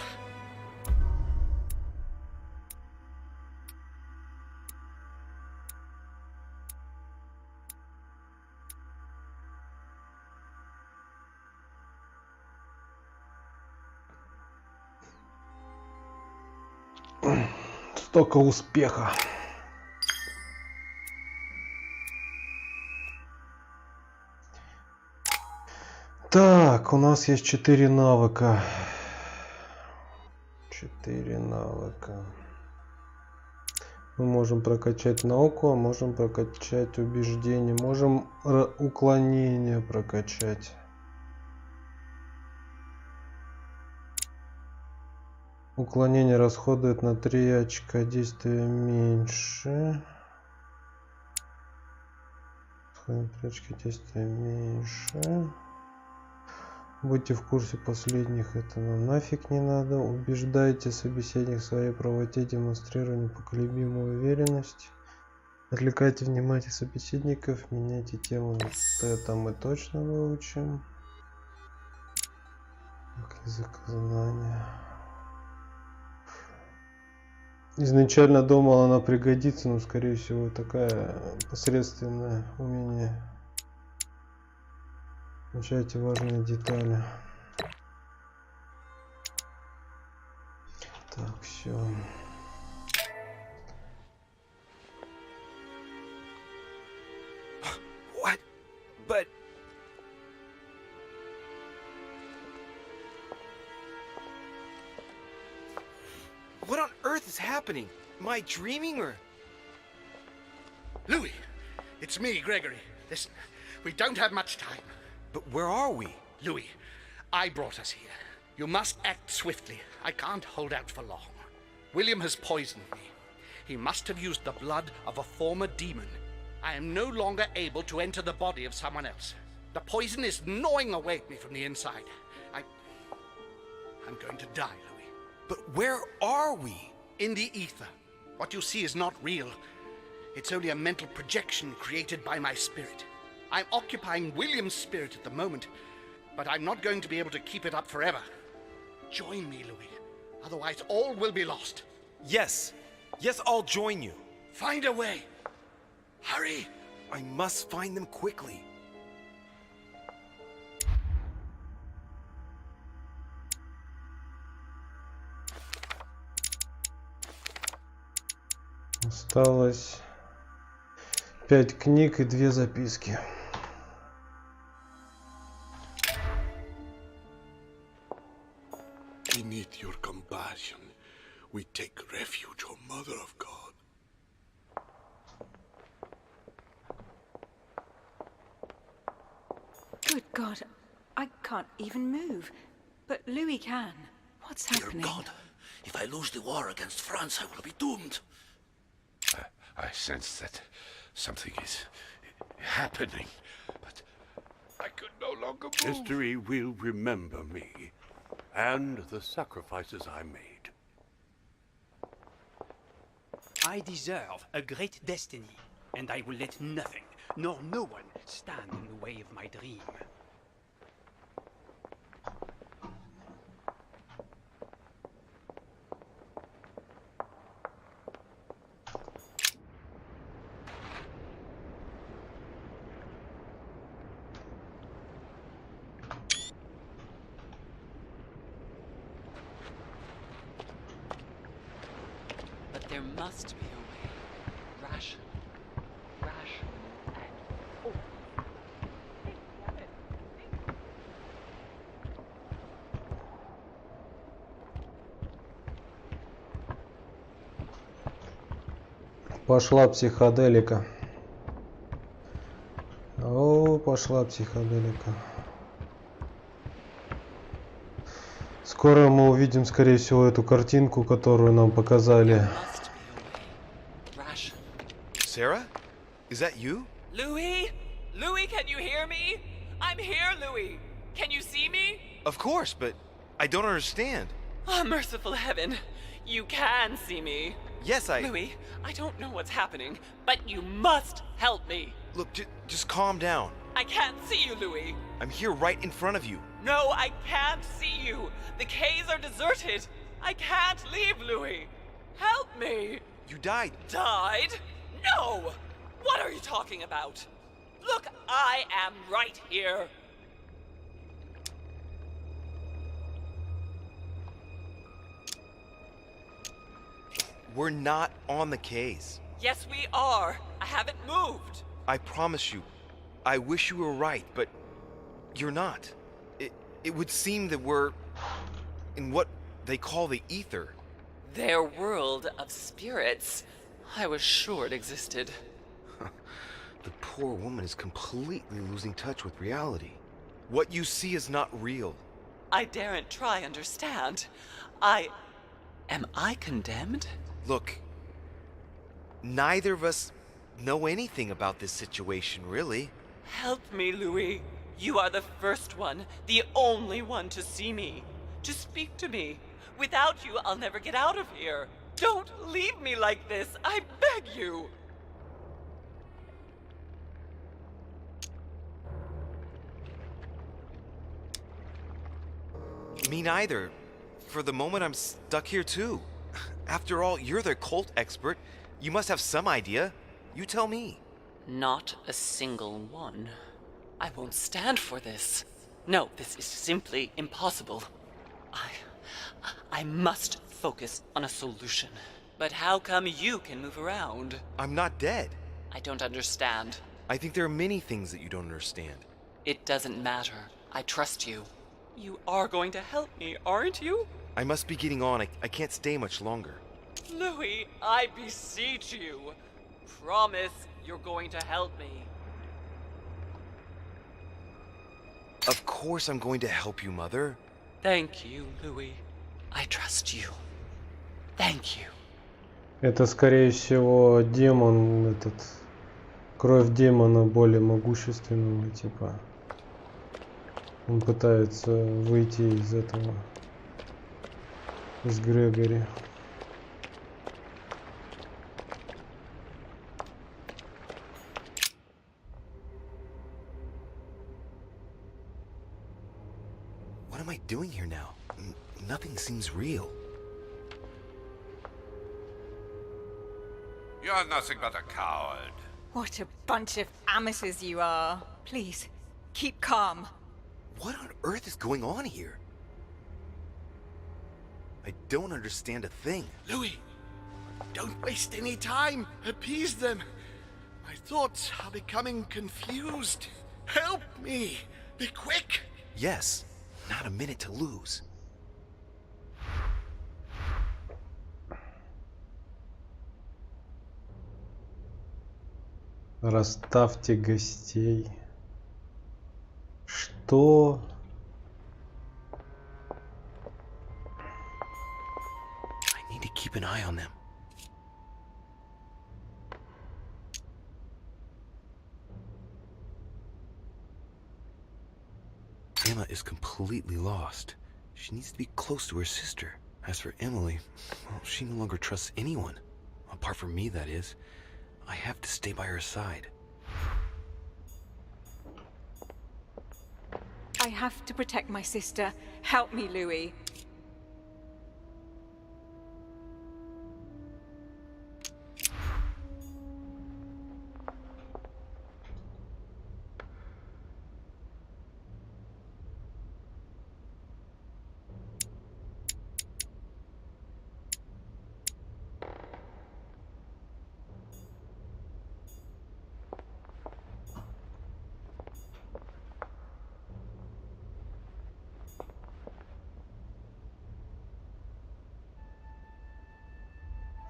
Столько успеха. Так, у нас есть 4 навыка. 4 навыка. Мы можем прокачать науку, а можем прокачать убеждение, можем уклонение прокачать. Уклонение расходует на 3 очка, действия меньше. 3 очка, действия меньше. Будьте в курсе последних, это нам нафиг не надо. Убеждайте собеседника в своей правоте, демонстрируя непоколебимую уверенность. Отвлекайте внимание собеседников, меняйте тему. Это мы точно выучим. Язык знания. Изначально думал, она пригодится, но скорее всего такая посредственное умение. Отмечайте важные детали. Так, все. What? But... What on earth is happening? Am I dreaming or... Louis, it's me, Gregory. Listen, we don't have much time. But where are we? Louis, I brought us here. You must act swiftly. I can't hold out for long. William has poisoned me. He must have used the blood of a former demon. I am no longer able to enter the body of someone else. The poison is gnawing away at me from the inside. I'm going to die, Louis. But where are we? In the ether. What you see is not real. It's only a mental projection created by my spirit. I'm occupying William's spirit at the moment, but I'm not going to be able to keep it up forever. Join me, Louis. Otherwise, all will be lost. Yes. Yes, I'll join you. Find a way. Hurry. I must find them quickly. Осталось 5 книг и 2 записки. Beneath your compassion, we take refuge, O Mother of God. Good God, I can't even move. But Louis can. What's happening? Dear God, if I lose the war against France, I will be doomed. I sense that something is happening, but I could no longer move. History will remember me and the sacrifices I made. I deserve a great destiny, and I will let nothing, nor no one, stand in the way of my dream. But there must be a way. Rational. Пошла психоделика. О, пошла психоделика. Скоро мы увидим, скорее всего, эту картинку, которую нам показали. Sarah? Is that you? Louis? Louis, can you hear me? I'm here, Louis. Can you see me? Of course, but I don't understand. Oh, merciful heaven. You can see me. Yes, Louis, I don't know what's happening, but you must help me. Look, just calm down. I can't see you, Louis. I'm here right in front of you. No, I can't see you. The caves are deserted. I can't leave, Louis. Help me. You died. Died? No! What are you talking about? Look, I am right here. We're not on the case. Yes, we are. I haven't moved. I promise you. I wish you were right, but you're not. It would seem that we're in what they call the ether. Their world of spirits. I was sure it existed. The poor woman is completely losing touch with reality. What you see is not real. I daren't try understand. Am I condemned? Look, neither of us know anything about this situation, really. Help me, Louis. You are the first one, the only one to see me, to speak to me. Without you, I'll never get out of here. Don't leave me like this, I beg you. Me neither. For the moment, I'm stuck here too. After all, you're the cult expert. You must have some idea. You tell me. Not a single one. I won't stand for this. No, this is simply impossible. I must focus on a solution. But how come you can move around? I'm not dead. I don't understand. I think there are many things that you don't understand. It doesn't matter. I trust you. You are going to help me, aren't you? I must be getting on. I can't stay much longer. Louis, I beseech you. Promise you're going to help me. Of course I'm going to help you, Mother. Thank you, Louis. I trust you. Thank you. Это, скорее всего, демон, кровь демона более могущественного, типа. Он пытается выйти из этого, из Грегори. doing here now? Nothing seems real. You're nothing but a coward. What a bunch of amateurs you are. Please, keep calm. What on earth is going on here? I don't understand a thing. Louis, don't waste any time. Appease them. My thoughts are becoming confused. Help me. Be quick. Yes, not a minute to lose. Расставьте гостей. Что? I need to keep an eye on them. Emma is completely lost. She needs to be close to her sister. As for Emily, well, she no longer trusts anyone. Apart from me, that is. I have to stay by her side. I have to protect my sister. Help me, Louis.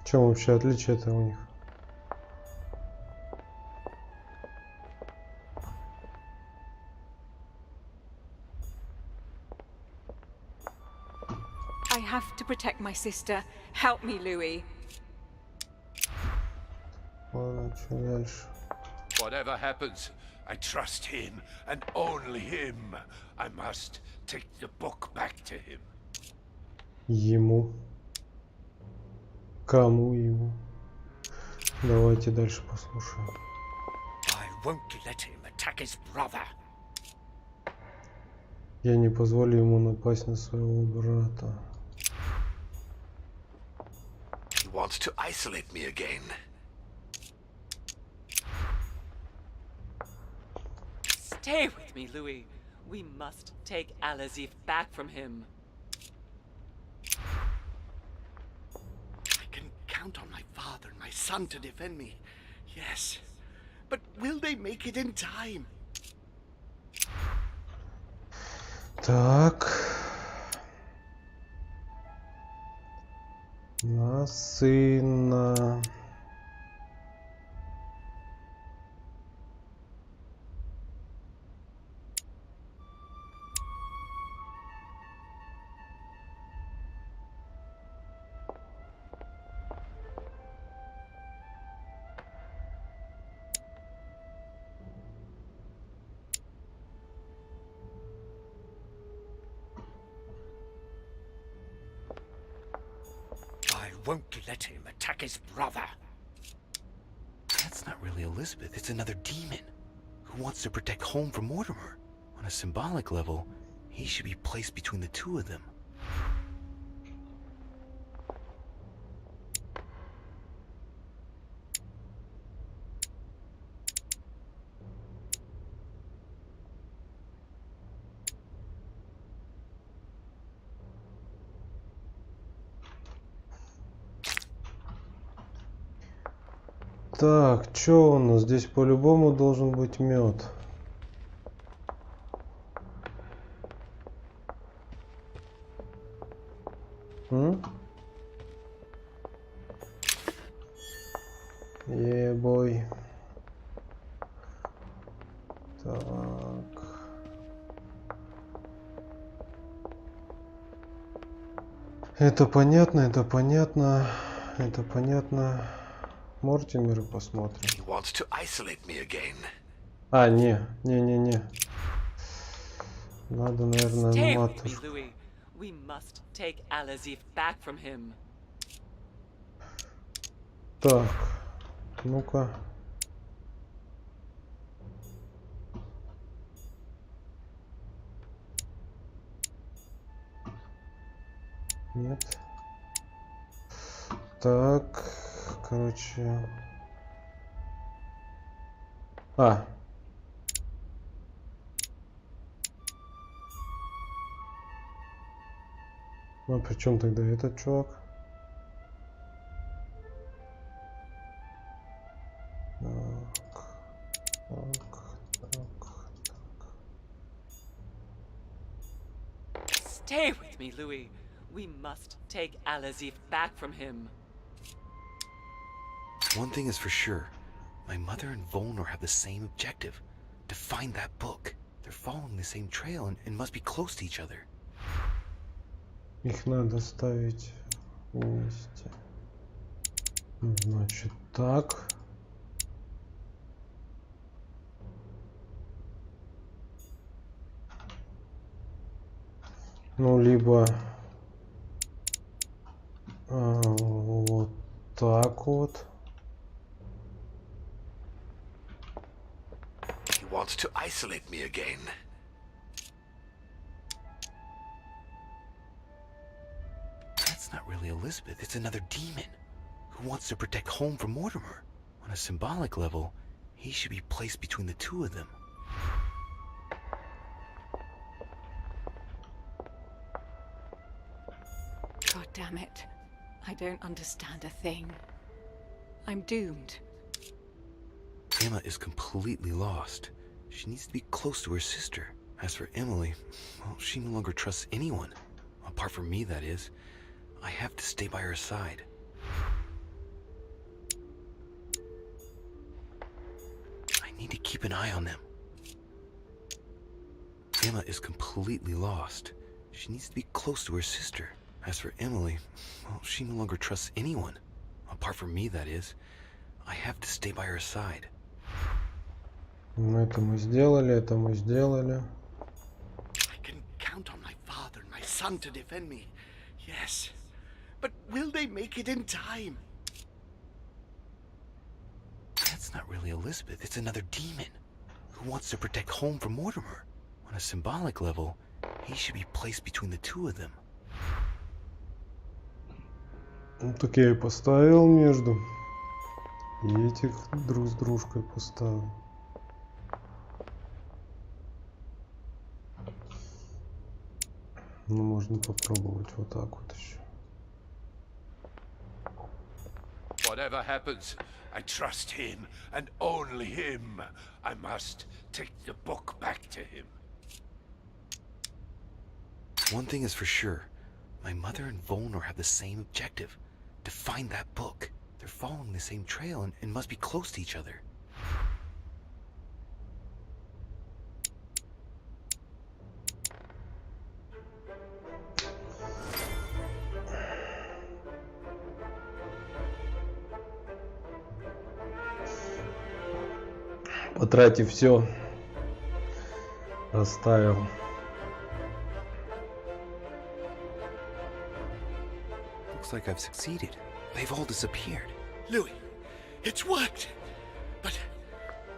В чем вообще отличие-то у них? I have to protect my sister. Help me, Louis. Ладно, что дальше? Whatever happens, I trust him and only him. I must take the book back to him. Ему. Кому ему? Давайте дальше послушаем. I won't let him attack his brother. Я не позволю ему напасть на своего брата. He wants to isolate me again. Stay with me, Louis. We must take Alazif back from him. I can count on my father and my son to defend me. Yes. But will they make it in time? Так. На сына. I won't let him attack his brother. That's not really Elizabeth, it's another demon who wants to protect home from Mortimer. On a symbolic level, he should be placed between the two of them. Так, что у нас? Здесь по-любому должен быть мед. Ебой. Так. Это понятно, это понятно, это понятно. Мортимера посмотрим. He wants to isolate me again. А, не. Надо, наверное, Stay with me, матушку. Louis. We must take Alazif back from him. Так, ну-ка. Нет. Так, короче. Ну, а при чем тогда этот чувак? Stay with me, Louis. We must take Al-Azif back from him. One thing is for sure. My mother and Volnor have the same objective. To find that book. They're following the same trail and must be close to each other. Их надо ставить вместе. Значит, так. Ну, либо вот так вот. He wants to isolate me again. That's not really Elizabeth, it's another demon who wants to protect home from Mortimer. On a symbolic level, he should be placed between the two of them. God damn it. I don't understand a thing. I'm doomed. Emma is completely lost. She needs to be close to her sister. As for Emily, well, she no longer trusts anyone. Apart from me, that is. I have to stay by her side. I need to keep an eye on them. Emma is completely lost. She needs to be close to her sister. As for Emily, well, she no longer trusts anyone. Apart from me, that is. I have to stay by her side. Это мы сделали, это мы сделали. I can count on my father and my son to defend me. Yes. But will they make it in time? That's not really Elizabeth, it's another demon who wants to protect home from Mortimer. On a symbolic level, he should be placed between the two of them. Ну, так я и поставил между. И этих друг с дружкой поставил. Ну, можно попробовать вот так вот еще. Whatever happens, I trust him and only him. I must take the book back to him. One thing is for sure. My mother and Volnor have the same objective. To find that book. They're following the same trail and must be close to each other. Потратив все, расставил. Looks like I've succeeded. They've all disappeared. Louis, it's worked. But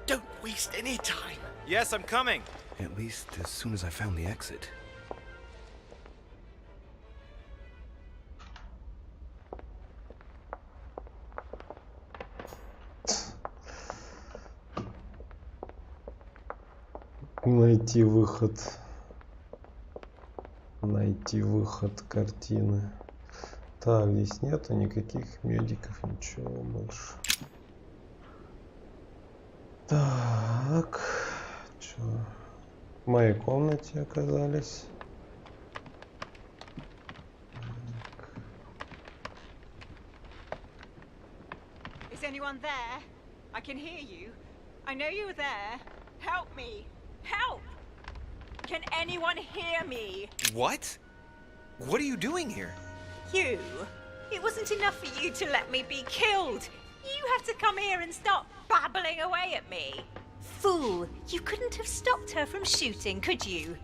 don't waste any time. Yes, I'm coming. At least as soon as I found the exit. Найти выход. Найти выход картины. Так, здесь нету никаких медиков, ничего больше. Так, чё? В моей комнате оказались. Is anyone there? I can hear you. I know you're there. Help me. Help! Can anyone hear me? What? What are you doing here? You? It wasn't enough for you to let me be killed. You had to come here and start babbling away at me. Fool! You couldn't have stopped her from shooting, could you?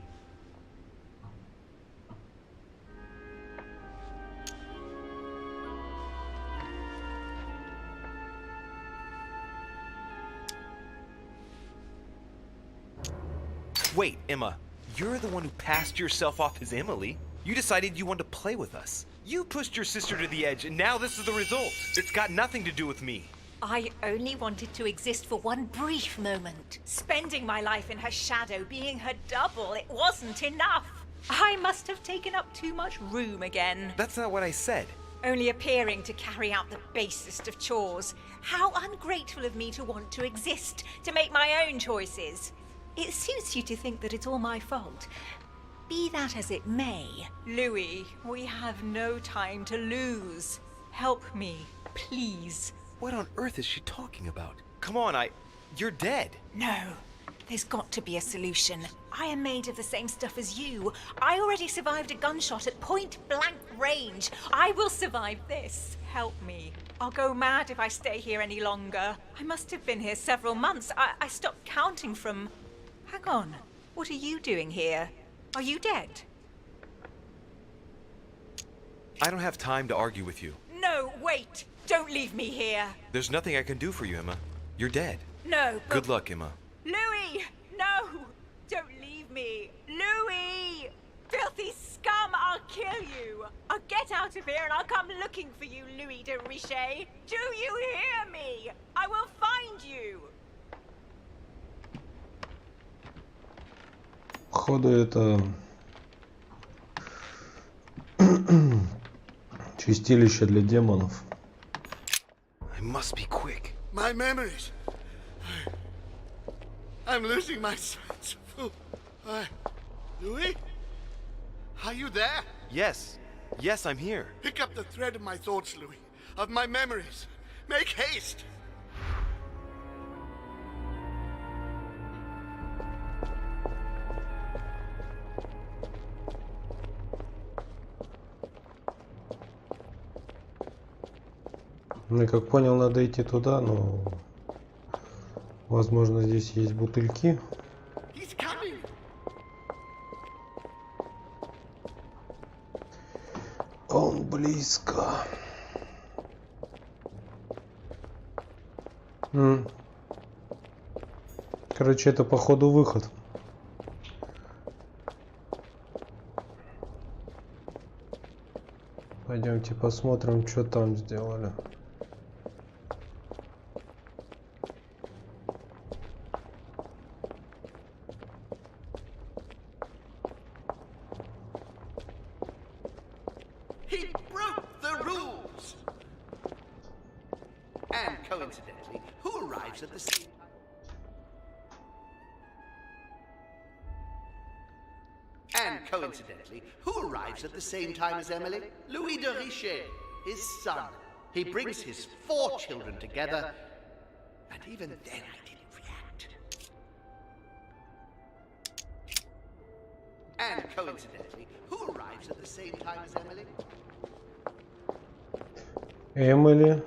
Wait, Emma, you're the one who passed yourself off as Emily. You decided you wanted to play with us. You pushed your sister to the edge, and now this is the result. It's got nothing to do with me. I only wanted to exist for one brief moment. Spending my life in her shadow, being her double, it wasn't enough. I must have taken up too much room again. That's not what I said. Only appearing to carry out the basest of chores. How ungrateful of me to want to exist, to make my own choices. It suits you to think that it's all my fault. Be that as it may. Louis, we have no time to lose. Help me, please. What on earth is she talking about? Come on, you're dead. No, there's got to be a solution. I am made of the same stuff as you. I already survived a gunshot at point-blank range. I will survive this. Help me. I'll go mad if I stay here any longer. I must have been here several months. I stopped counting from... Hang on. What are you doing here? Are you dead? I don't have time to argue with you. No, wait. Don't leave me here. There's nothing I can do for you, Emma. You're dead. No, but... Good luck, Emma. Louis! No! Don't leave me! Louis! Filthy scum, I'll kill you! I'll get out of here and I'll come looking for you, Louis de Richet! Do you hear me? I will find you! Походу это чистилище для демонов. I must be quick. My memories. I'm losing my sense of... Louis? Are you there? Yes. Yes, I'm here. Pick up the thread of my thoughts, Louis. Of my memories. Make haste! Ну, я как понял, надо идти туда, но возможно здесь есть бутыльки. Он близко. Короче, это походу выход. Пойдемте посмотрим, что там сделали. Coincidentally, who arrives at the same time as Emily? Louis de Richet, his son. He brings his 4 children together, and even then I didn't react. And coincidentally, who arrives at the same time as Emily? Эмили.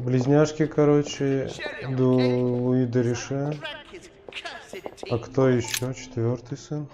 Близняшки, короче, Луи де Рише. А кто еще? 4-й сын?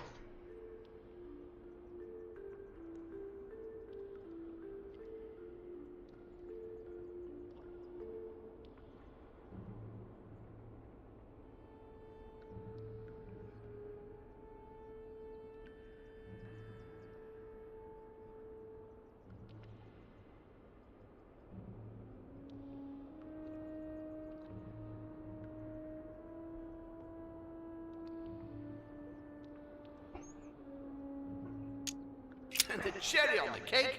And the cherry on the cake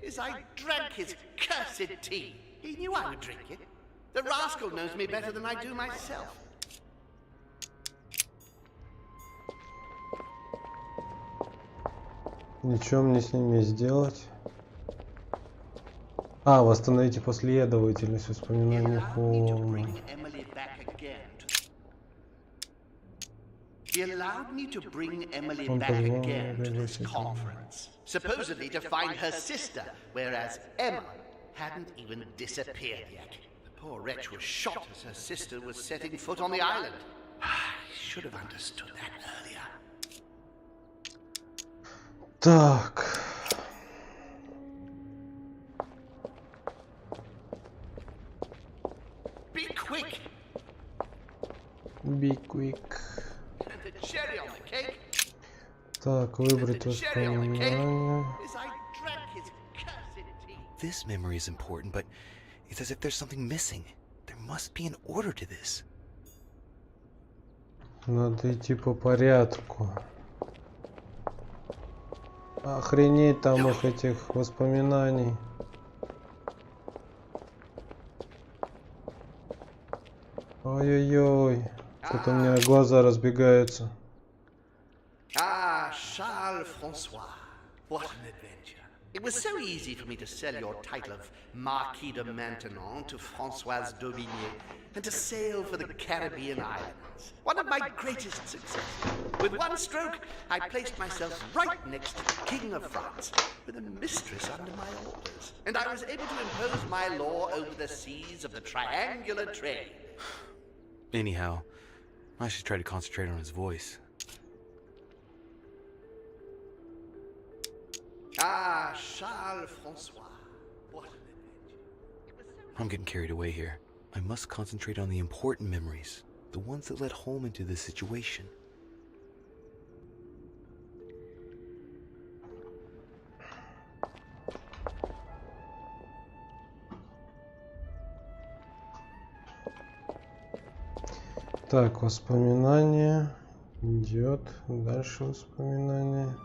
is I drank his cursed tea. He knew I would drink it. The rascal knows me better than I do myself. Ничего мне с ними сделать. А, восстановите последовательность воспоминаний формы. He allowed me to bring Emily back again to this conference, supposedly to find her sister, whereas Emma hadn't even disappeared yet. The poor wretch was shot as her sister was setting foot on the island. I should have understood that earlier. Так. Be quick. Be quick. Cherry on the cake. Так, выбрать воспоминания. this memory is important, but it's as if there's something missing. There must be an order to this. Надо идти по порядку. Охренеть там их этих воспоминаний. Ой-ой-ой. Что-то у меня глаза разбегаются. Ah, Charles Francois. What an adventure. It was so easy for me to sell your title of Marquis de Maintenon to Françoise d'Aubigné and to sail for the Caribbean islands. One of my greatest successes. With one stroke, I placed myself right next to the King of France, with a mistress under my orders. And I was able to impose my law over the seas of the triangular trade. Anyhow, I should try to concentrate on his voice. Ah, Charles Francois. What an adventure. I'm getting carried away here. I must concentrate on the important memories, the ones that led home into this situation. Так, воспоминания. Идет. Дальше воспоминания.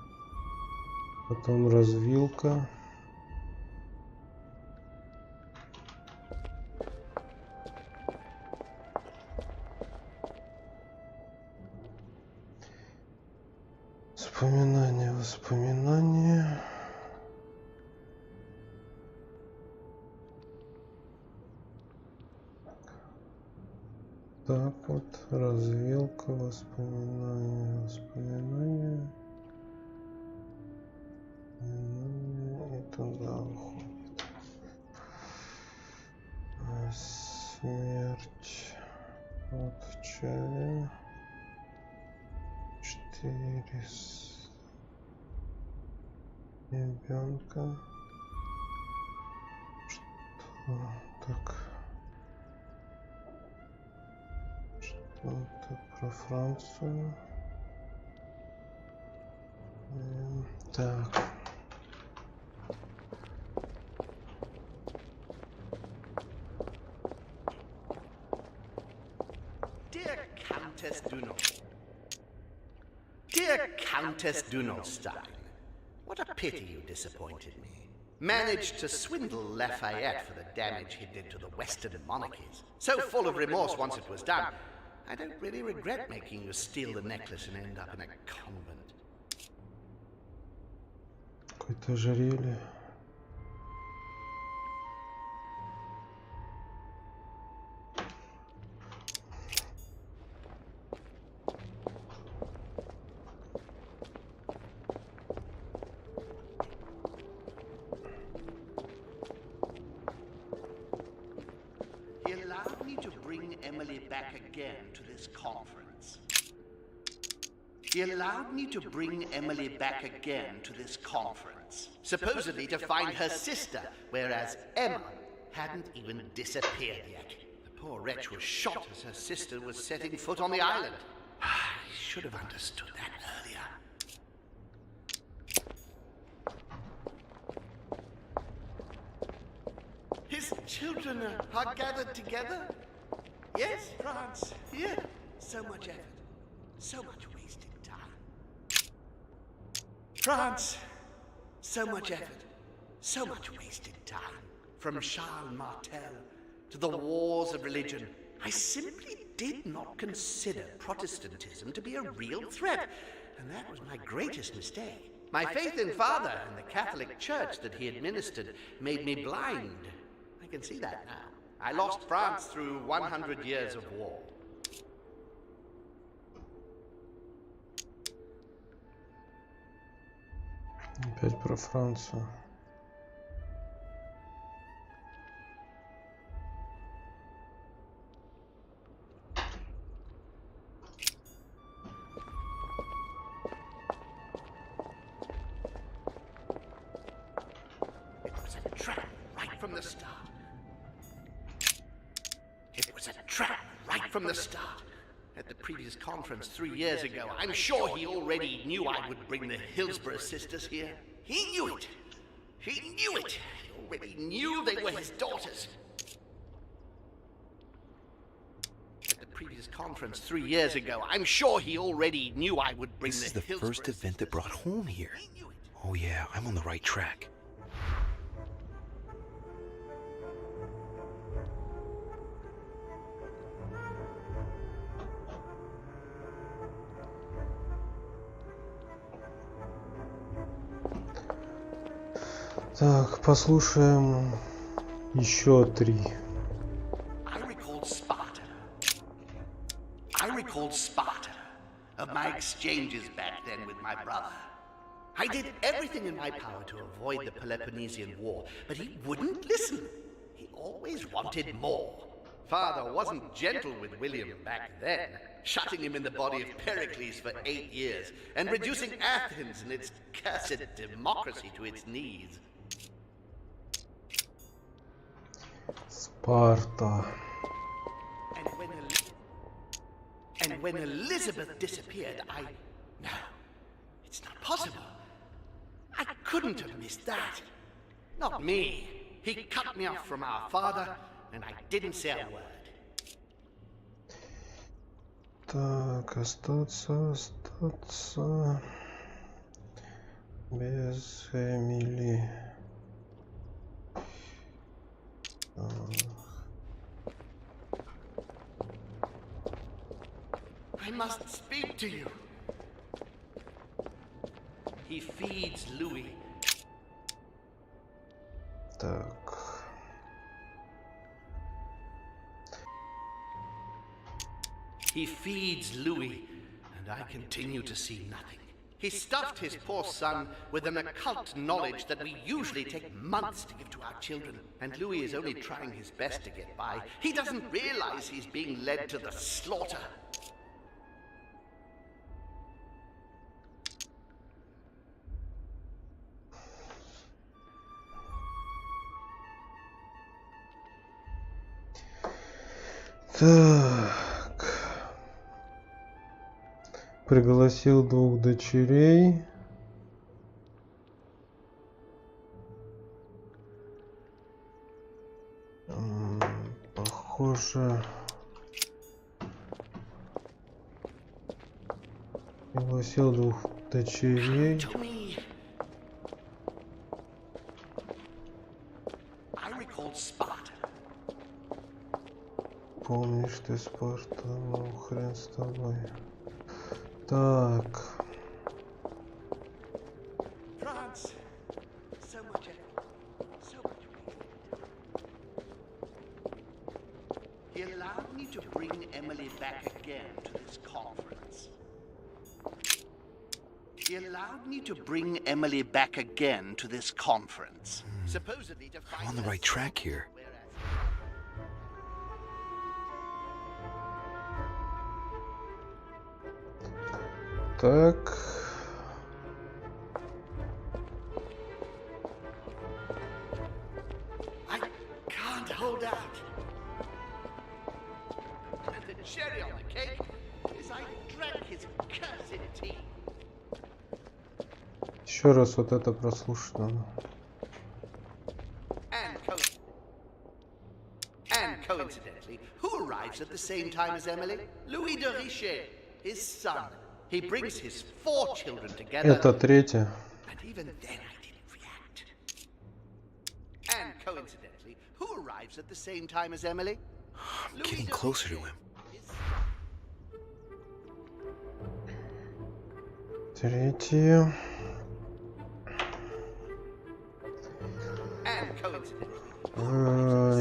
Потом развилка. Воспоминания, воспоминания. Так вот, развилка, воспоминания, воспоминания. И туда уходит. Смерть. Отчаяние. 4 ребенка. Что так? Что-то про Францию. Так. Dear Countess Dunolstein, what a pity you disappointed me. Managed to swindle Lafayette for the damage he did to the Western monarchies. So full of remorse once it was done, I don't really regret making you steal the necklace and end up in a convent. Какое-то ожерелье. He allowed me to bring Emily back again to this conference. He allowed me to bring Emily back again to this conference, supposedly to find her sister, whereas Emma hadn't even disappeared yet. The poor wretch was shot as her sister was setting foot on the island. I should have understood that earlier. His children are gathered together? Yes, France, here. So much effort, so much wasted time. France, so much effort, so much wasted time. From Charles Martel to the wars of religion, I simply did not consider Protestantism to be a real threat, and that was my greatest mistake. My faith in Father and the Catholic Church that he administered made me blind. I can see that now. I lost France through 100 years of war. Опять про Францию. It was a trap right from the start. It was a trap right from the start. At the previous conference 3 years ago, I'm sure he already knew I would bring the Hillsborough sisters here. He knew it. He knew it. He already knew they were his daughters. At the previous conference 3 years ago, I'm sure he already knew I would bring This is the the first event that brought home here. Oh yeah, I'm on the right track. Так, послушаем еще 3. I recalled Sparta of my exchanges back then with my brother. I did everything in my power to avoid the Peloponnesian War, but he wouldn't listen. He always wanted more. Father wasn't gentle with William back then, shutting him in the body of Pericles for 8 years, and reducing Athens and its cursed democracy to its knees. Sparta. And when Elizabeth disappeared, No, it's not possible. I couldn't have missed that. Not me. He cut me off from our father, and I didn't say a word. Так, остаться без Эмили. I must speak to you. He feeds Louis. Так. He feeds Louis, and I continue to see nothing. He stuffed his poor son with an occult knowledge that we usually take months to give to our children, and Louis is only trying his best to get by. He doesn't realize he's being led to the slaughter. Так. Пригласил 2 дочерей. Похоже. Пригласил 2 дочерей. Помнишь ты Спарту, ну хрен с тобой. Так. France, so much effort, so much waste. He allowed me to bring Emily back again to this conference. Supposedly to find I'm on the right track here. Так. I can't hold out. And the cherry on the cake is I drank his cursed tea. Еще раз вот это прослушать надо. And coincidentally, who arrives at the same time as Emily? Louis de Richet, his son. He brings his 4 children together. Это 3. And even then I didn't react. And coincidentally, who arrives at the same time as Emily? I'm getting closer to him. 3.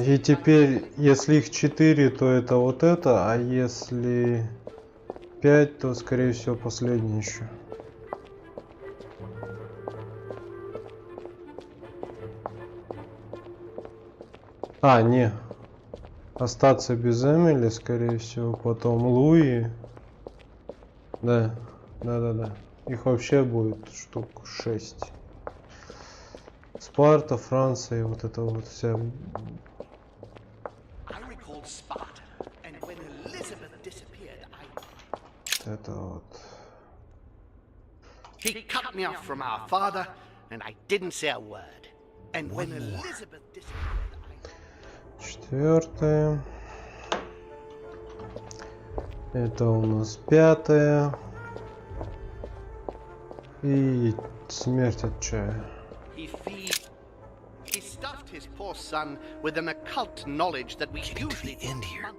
И теперь, если их 4, то это вот это, а если 5, то скорее всего последний еще. А, не. Остаться без Эмили, скорее всего, потом Луи. Да. Их вообще будет штук 6. Спарта, Франция и вот это вот вся. Это вот. He cut me off from our father, and I didn't say a word. And when Elizabeth disappeared, Четвертое. Это у нас пятое. И смерть от чая. He stuffed his poor son with an occult knowledge that we usually end here.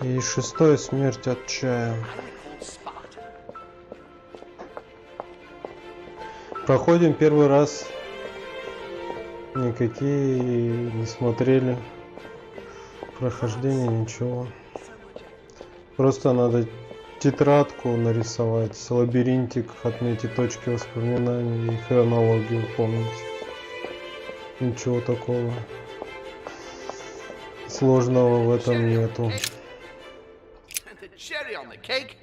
И шестое, смерть от чая. Проходим первый раз. Никакие не смотрели. Прохождение, ничего. Просто надо тетрадку нарисовать, лабиринтик, отметить точки воспоминаний и хронологию помнить. Ничего такого сложного в этом нету. The cherry on the cake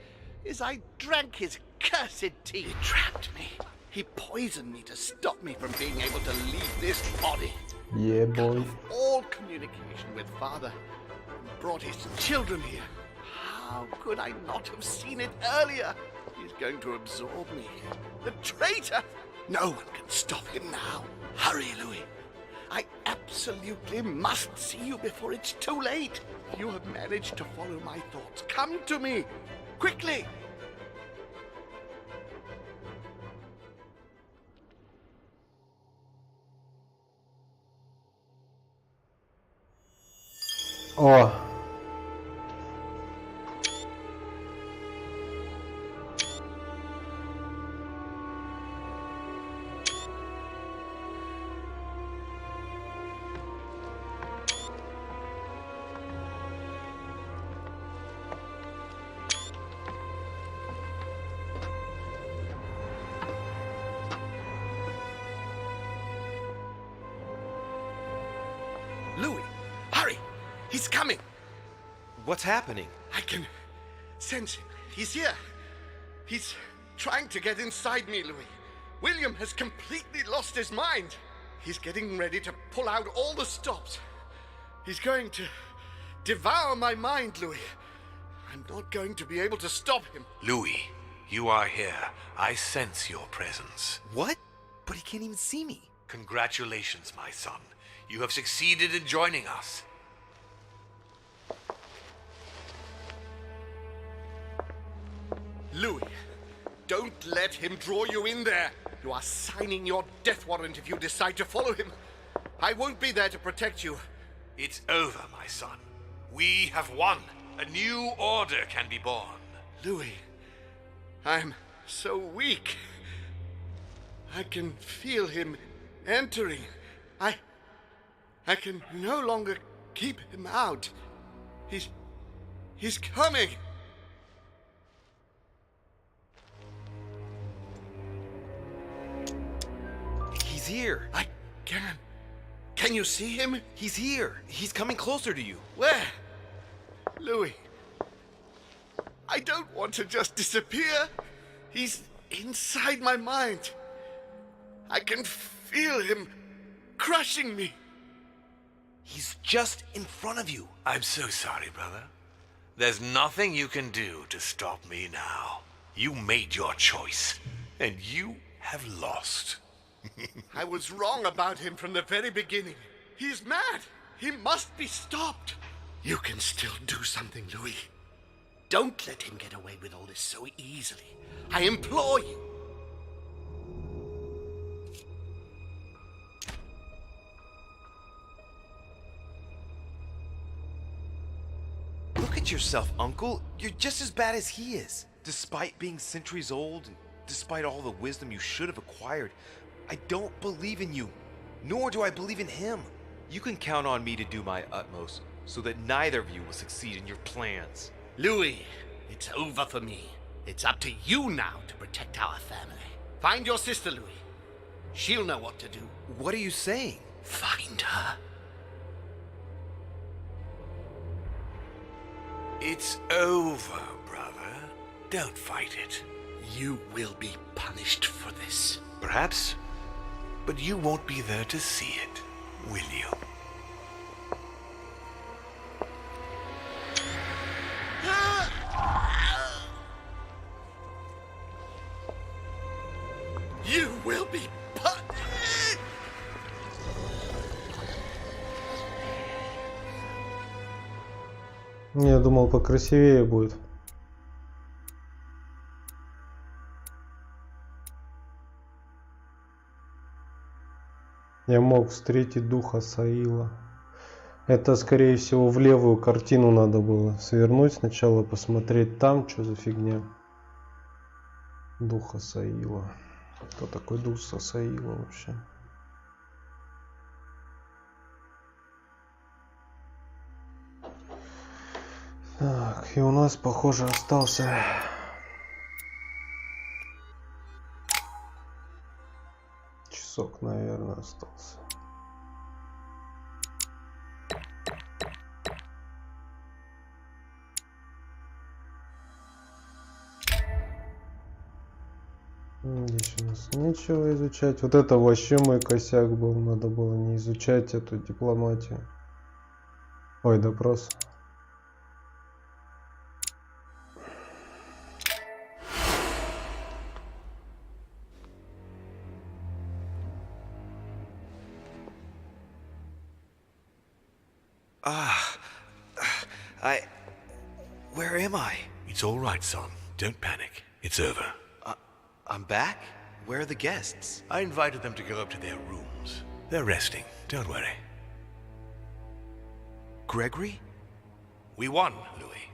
is I drank his cursed tea. He trapped me. He poisoned me to stop me from being able to leave this body. Yeah, boy. All communication with father and brought his children here. How could I not have seen it earlier? He's going to absorb me. The traitor! No one can stop him now. Hurry, Louis. I absolutely must see you before it's too late. You have managed to follow my thoughts. Come to me, quickly. О! Louis, hurry! He's coming! What's happening? I can sense him. He's here. He's trying to get inside me, Louis. William has completely lost his mind. He's getting ready to pull out all the stops. He's going to devour my mind, Louis. I'm not going to be able to stop him. Louis, you are here. I sense your presence. What? But he can't even see me. Congratulations, my son. You have succeeded in joining us. Louis, don't let him draw you in there. You are signing your death warrant if you decide to follow him. I won't be there to protect you. It's over, my son. We have won. A new order can be born. Louis, I'm so weak. I can feel him entering. I can no longer keep him out. He's coming. He's here. I can. Can you see him? He's here. He's coming closer to you. Where? Louis. I don't want to just disappear. He's inside my mind. I can feel him crushing me. He's just in front of you. I'm so sorry, brother. There's nothing you can do to stop me now. You made your choice, and you have lost. I was wrong about him from the very beginning. He's mad. He must be stopped. You can still do something, Louis. Don't let him get away with all this so easily. I implore you. Look at yourself, Uncle. You're just as bad as he is. Despite being centuries old, and despite all the wisdom you should have acquired, I don't believe in you, nor do I believe in him. You can count on me to do my utmost, so that neither of you will succeed in your plans. Louis, it's over for me. It's up to you now to protect our family. Find your sister, Louis. She'll know what to do. What are you saying? Find her. It's over, brother. Don't fight it. You will be punished for this. Perhaps, but you won't be there to see it, will you? Я думал, покрасивее будет. Я мог встретить духа Саила. Это, скорее всего, в левую картину надо было свернуть сначала, посмотреть там, что за фигня. Духа Саила. Кто такой дух Саила вообще? Так, и у нас, похоже, остался часок, наверное, остался. Здесь у нас нечего изучать. Вот это вообще мой косяк был. Надо было не изучать эту дипломатию. Ой, допрос. Where am I? It's all right, son. Don't panic. It's over. I'm back? Where are the guests? I invited them to go up to their rooms. They're resting. Don't worry. Gregory? We won, Louis.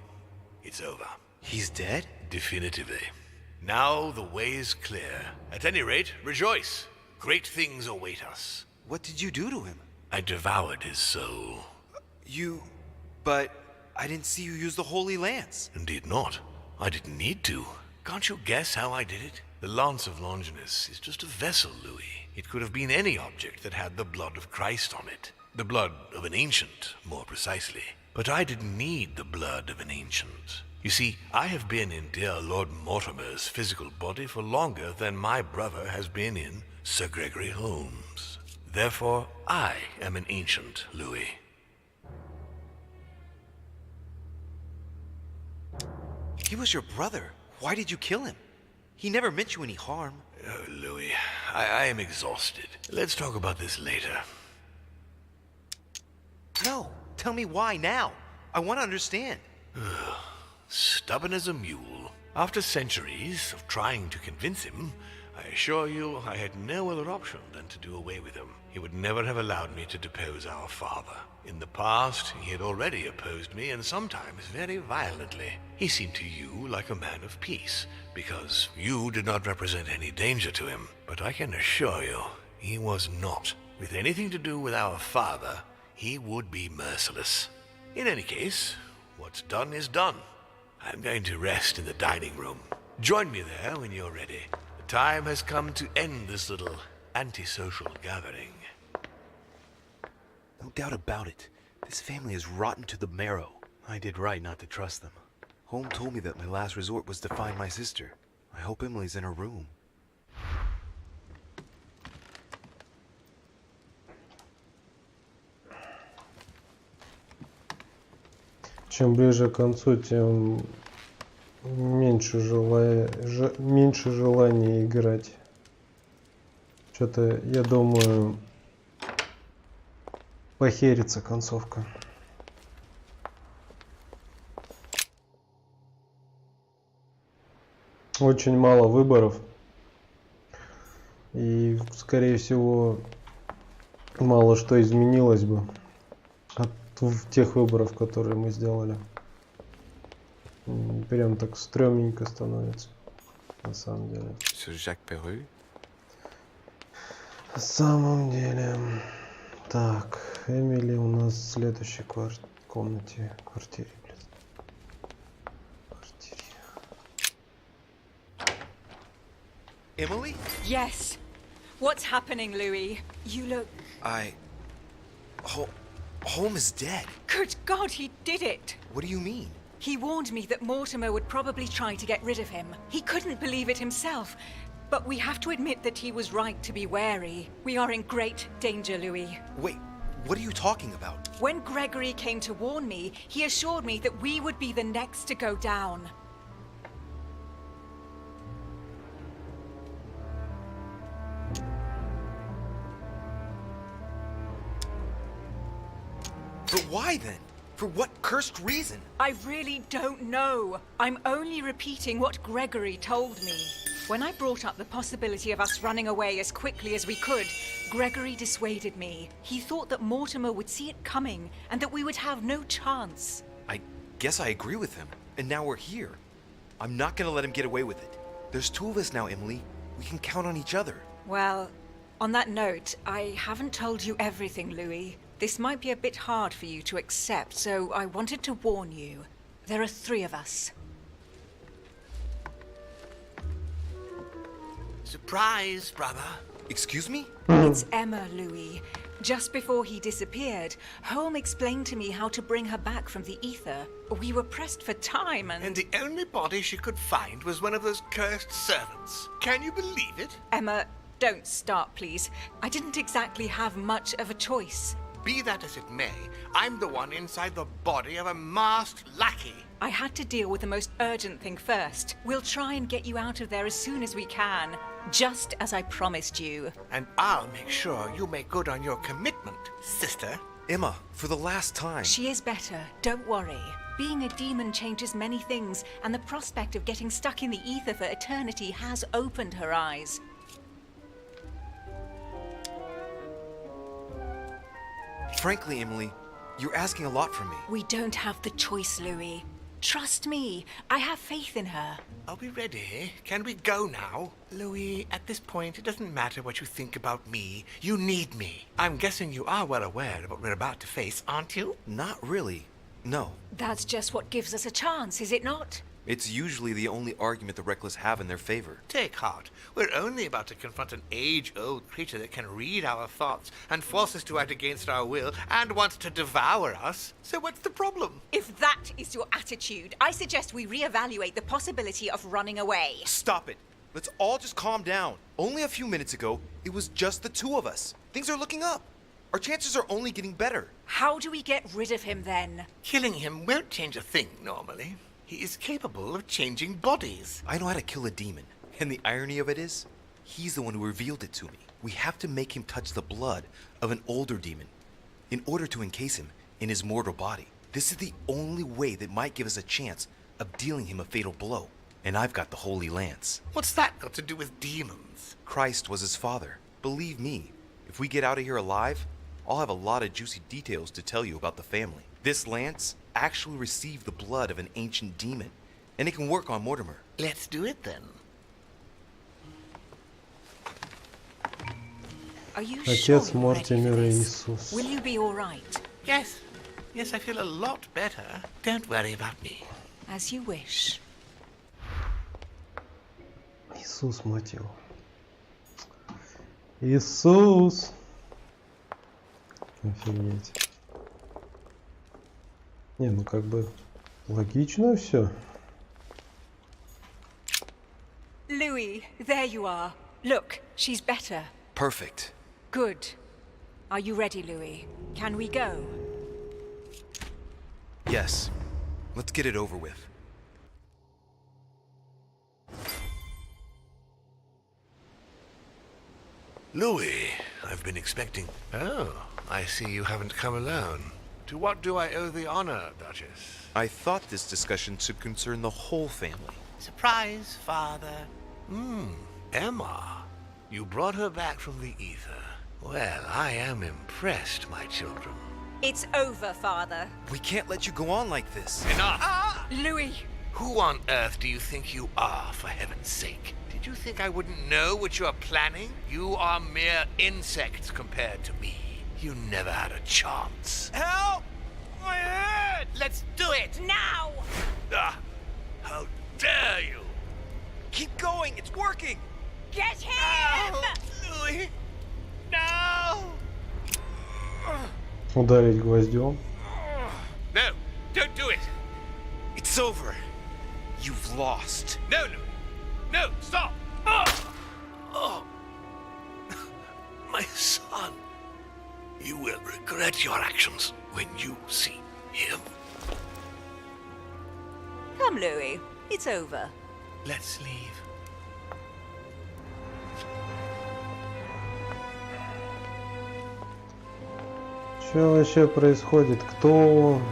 It's over. He's dead? Definitively. Now the way is clear. At any rate, rejoice. Great things await us. What did you do to him? I devoured his soul. But I didn't see you use the Holy Lance. Indeed not. I didn't need to. Can't you guess how I did it? The Lance of Longinus is just a vessel, Louis. It could have been any object that had the blood of Christ on it. The blood of an ancient, more precisely. But I didn't need the blood of an ancient. You see, I have been in dear Lord Mortimer's physical body for longer than my brother has been in Sir Gregory Holmes. Therefore, I am an ancient, Louis. He was your brother. Why did you kill him? He never meant you any harm. Oh, Louis, I am exhausted. Let's talk about this later. No, tell me why now. I want to understand. Stubborn as a mule. After centuries of trying to convince him, I assure you I had no other option than to do away with him. He would never have allowed me to depose our father. In the past, he had already opposed me, and sometimes very violently. He seemed to you like a man of peace, because you did not represent any danger to him. But I can assure you, he was not. With anything to do with our father, he would be merciless. In any case, what's done is done. I'm going to rest in the dining room. Join me there when you're ready. The time has come to end this little antisocial gathering. No doubt about it. This family is rotten to the marrow. I did right not to trust them. Home told me that my last resort was to find my sister. I hope Emily's in her room. Чем ближе к концу, тем меньше желания играть. Что-то, я думаю, похерится концовка. Очень мало выборов. И, скорее всего, мало что изменилось бы от тех выборов, которые мы сделали. Прям так стрёмненько становится, на самом деле. На самом деле. Так, Эмили у нас в следующей квартире, блин. Emily? Yes. What's happening, Louis? You look... Home is dead. Good God, he did it! What do you mean? He warned me that Mortimer would probably try to get rid of him. He couldn't believe it himself. But we have to admit that he was right to be wary. We are in great danger, Louis. Wait, what are you talking about? When Gregory came to warn me, he assured me that we would be the next to go down. But why then? For what cursed reason? I really don't know. I'm only repeating what Gregory told me. When I brought up the possibility of us running away as quickly as we could, Gregory dissuaded me. He thought that Mortimer would see it coming and that we would have no chance. I guess I agree with him. And now we're here. I'm not gonna let him get away with it. There's two of us now, Emily. We can count on each other. Well, on that note, I haven't told you everything, Louis. This might be a bit hard for you to accept, so I wanted to warn you. There are 3 of us. Surprise, brother. Excuse me? It's Emma, Louis. Just before he disappeared, Holm explained to me how to bring her back from the ether. We were pressed for time And the only body she could find was one of those cursed servants. Can you believe it? Emma, don't start, please. I didn't exactly have much of a choice. Be that as it may, I'm the one inside the body of a masked lackey. I had to deal with the most urgent thing first. We'll try and get you out of there as soon as we can, just as I promised you. And I'll make sure you make good on your commitment, sister. Emma, for the last time. She is better, don't worry. Being a demon changes many things, and the prospect of getting stuck in the ether for eternity has opened her eyes. Frankly, Emily, you're asking a lot from me. We don't have the choice, Louis. Trust me, I have faith in her. Are we ready? Can we go now? Louis, at this point, it doesn't matter what you think about me. You need me. I'm guessing you are well aware of what we're about to face, aren't you? Not really. No. That's just what gives us a chance, is it not? It's usually the only argument the reckless have in their favor. Take heart. We're only about to confront an age-old creature that can read our thoughts and force us to act against our will and wants to devour us. So what's the problem? If that is your attitude, I suggest we reevaluate the possibility of running away. Stop it. Let's all just calm down. Only a few minutes ago, it was just the 2 of us. Things are looking up. Our chances are only getting better. How do we get rid of him then? Killing him won't change a thing normally. He is capable of changing bodies. I know how to kill a demon. And the irony of it is, he's the one who revealed it to me. We have to make him touch the blood of an older demon in order to encase him in his mortal body. This is the only way that might give us a chance of dealing him a fatal blow. And I've got the Holy Lance. What's that got to do with demons? Christ was his father. Believe me, if we get out of here alive, I'll have a lot of juicy details to tell you about the family. This lance actually received the blood of an ancient demon, and it can work on Mortimer. Let's do it then. Are you Отец sure Мортимера you're ready for Иисус. this? Will you be all right? Yes. Yes, I feel a lot better. Don't worry about me. As you wish. Иисус, мать его. Иисус! Офигеть. Не, ну как бы логично все. Louis, there you are. Look, she's better. Perfect. Good. Are you ready, Louis? Can we go? Yes. Let's get it over with. Louis, I've been expecting... Oh, I see you haven't come alone. To what do I owe the honor, Duchess? I thought this discussion should concern the whole family. Surprise, Father. Emma. You brought her back from the ether. Well, I am impressed, my children. It's over, Father. We can't let you go on like this. Enough! Louis! Who on earth do you think you are, for heaven's sake? Did you think I wouldn't know what you're planning? You are mere insects compared to me. You never had a chance. Help! My head! Let's do it! Now! Ah, how dare you! Keep going, it's working! Get him! Louis! No! Ударить гвоздем. No, don't do it! It's over. You've lost. No, no! No, stop! Oh. My son, you will regret your actions when you see him. Come, Louis. It's over. Let's leave. Что вообще происходит? Кто он?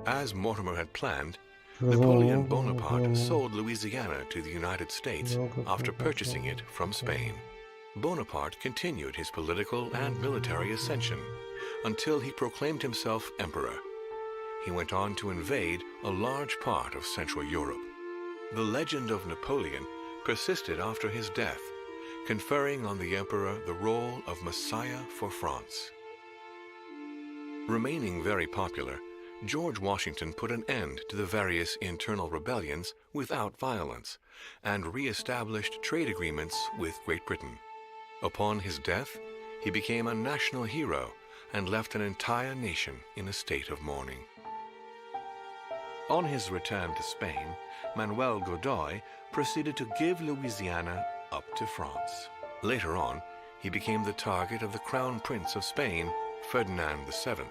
As Mortimer had planned, Napoleon Bonaparte sold Louisiana to the United States after purchasing it from Spain. Bonaparte continued his political and military ascension until he proclaimed himself emperor. He went on to invade a large part of Central Europe. The legend of Napoleon persisted after his death, conferring on the emperor the role of Messiah for France. Remaining very popular, George Washington put an end to the various internal rebellions without violence and re-established trade agreements with Great Britain. Upon his death, he became a national hero and left an entire nation in a state of mourning. On his return to Spain, Manuel Godoy proceeded to give Louisiana up to France. Later on, he became the target of the Crown Prince of Spain, Ferdinand VII.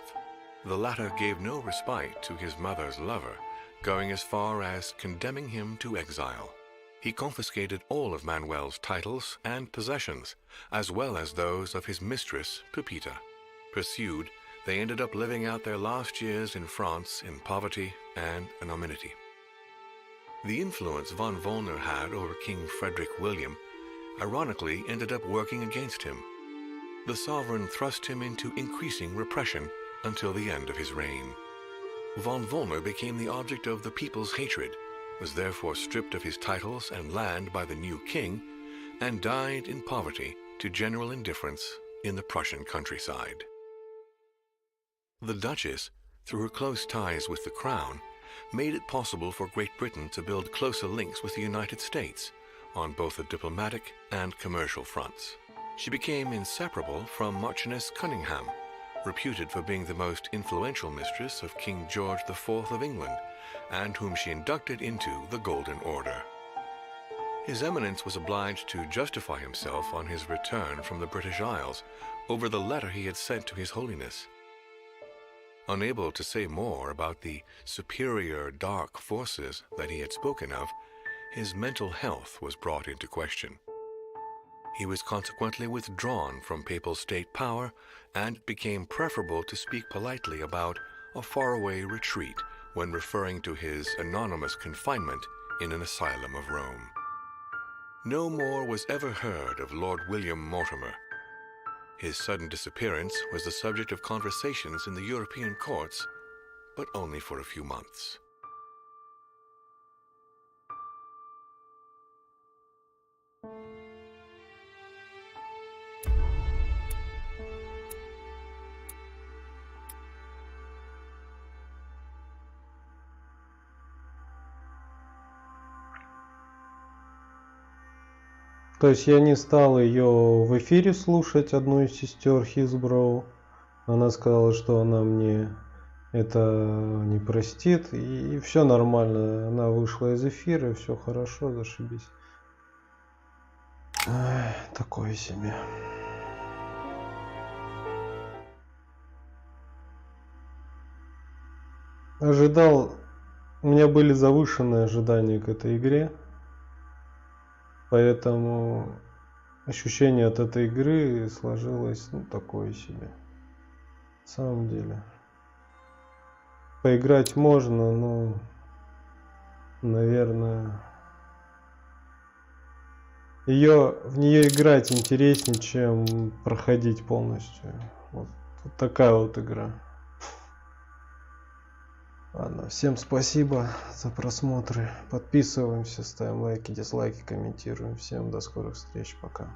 The latter gave no respite to his mother's lover, going as far as condemning him to exile. He confiscated all of Manuel's titles and possessions, as well as those of his mistress, Pepita. Pursued, they ended up living out their last years in France in poverty and anonymity. The influence von Wollner had over King Frederick William ironically ended up working against him. The sovereign thrust him into increasing repression until the end of his reign. Von Wollner became the object of the people's hatred, was therefore stripped of his titles and land by the new king, and died in poverty to general indifference in the Prussian countryside. The Duchess, through her close ties with the crown, made it possible for Great Britain to build closer links with the United States on both the diplomatic and commercial fronts. She became inseparable from Marchioness Cunningham, reputed for being the most influential mistress of King George IV of England, and whom she inducted into the Golden Order. His Eminence was obliged to justify himself on his return from the British Isles over the letter he had sent to His Holiness. Unable to say more about the superior dark forces that he had spoken of, his mental health was brought into question. He was consequently withdrawn from papal state power, and it became preferable to speak politely about a faraway retreat when referring to his anonymous confinement in an asylum of Rome. No more was ever heard of Lord William Mortimer. His sudden disappearance was the subject of conversations in the European courts, but only for a few months. То есть я не стал ее в эфире слушать, одну из сестер Хилсброу. Она сказала, что она мне это не простит, и все нормально. Она вышла из эфира, все хорошо, зашибись. Такое себе. Ожидал, у меня были завышенные ожидания к этой игре. Поэтому ощущение от этой игры сложилось, такое себе. На самом деле. Поиграть можно, но, наверное, в нее играть интереснее, чем проходить полностью. Вот такая вот игра. Ладно, всем спасибо за просмотры. Подписываемся, ставим лайки, дизлайки, комментируем. Всем до скорых встреч, пока.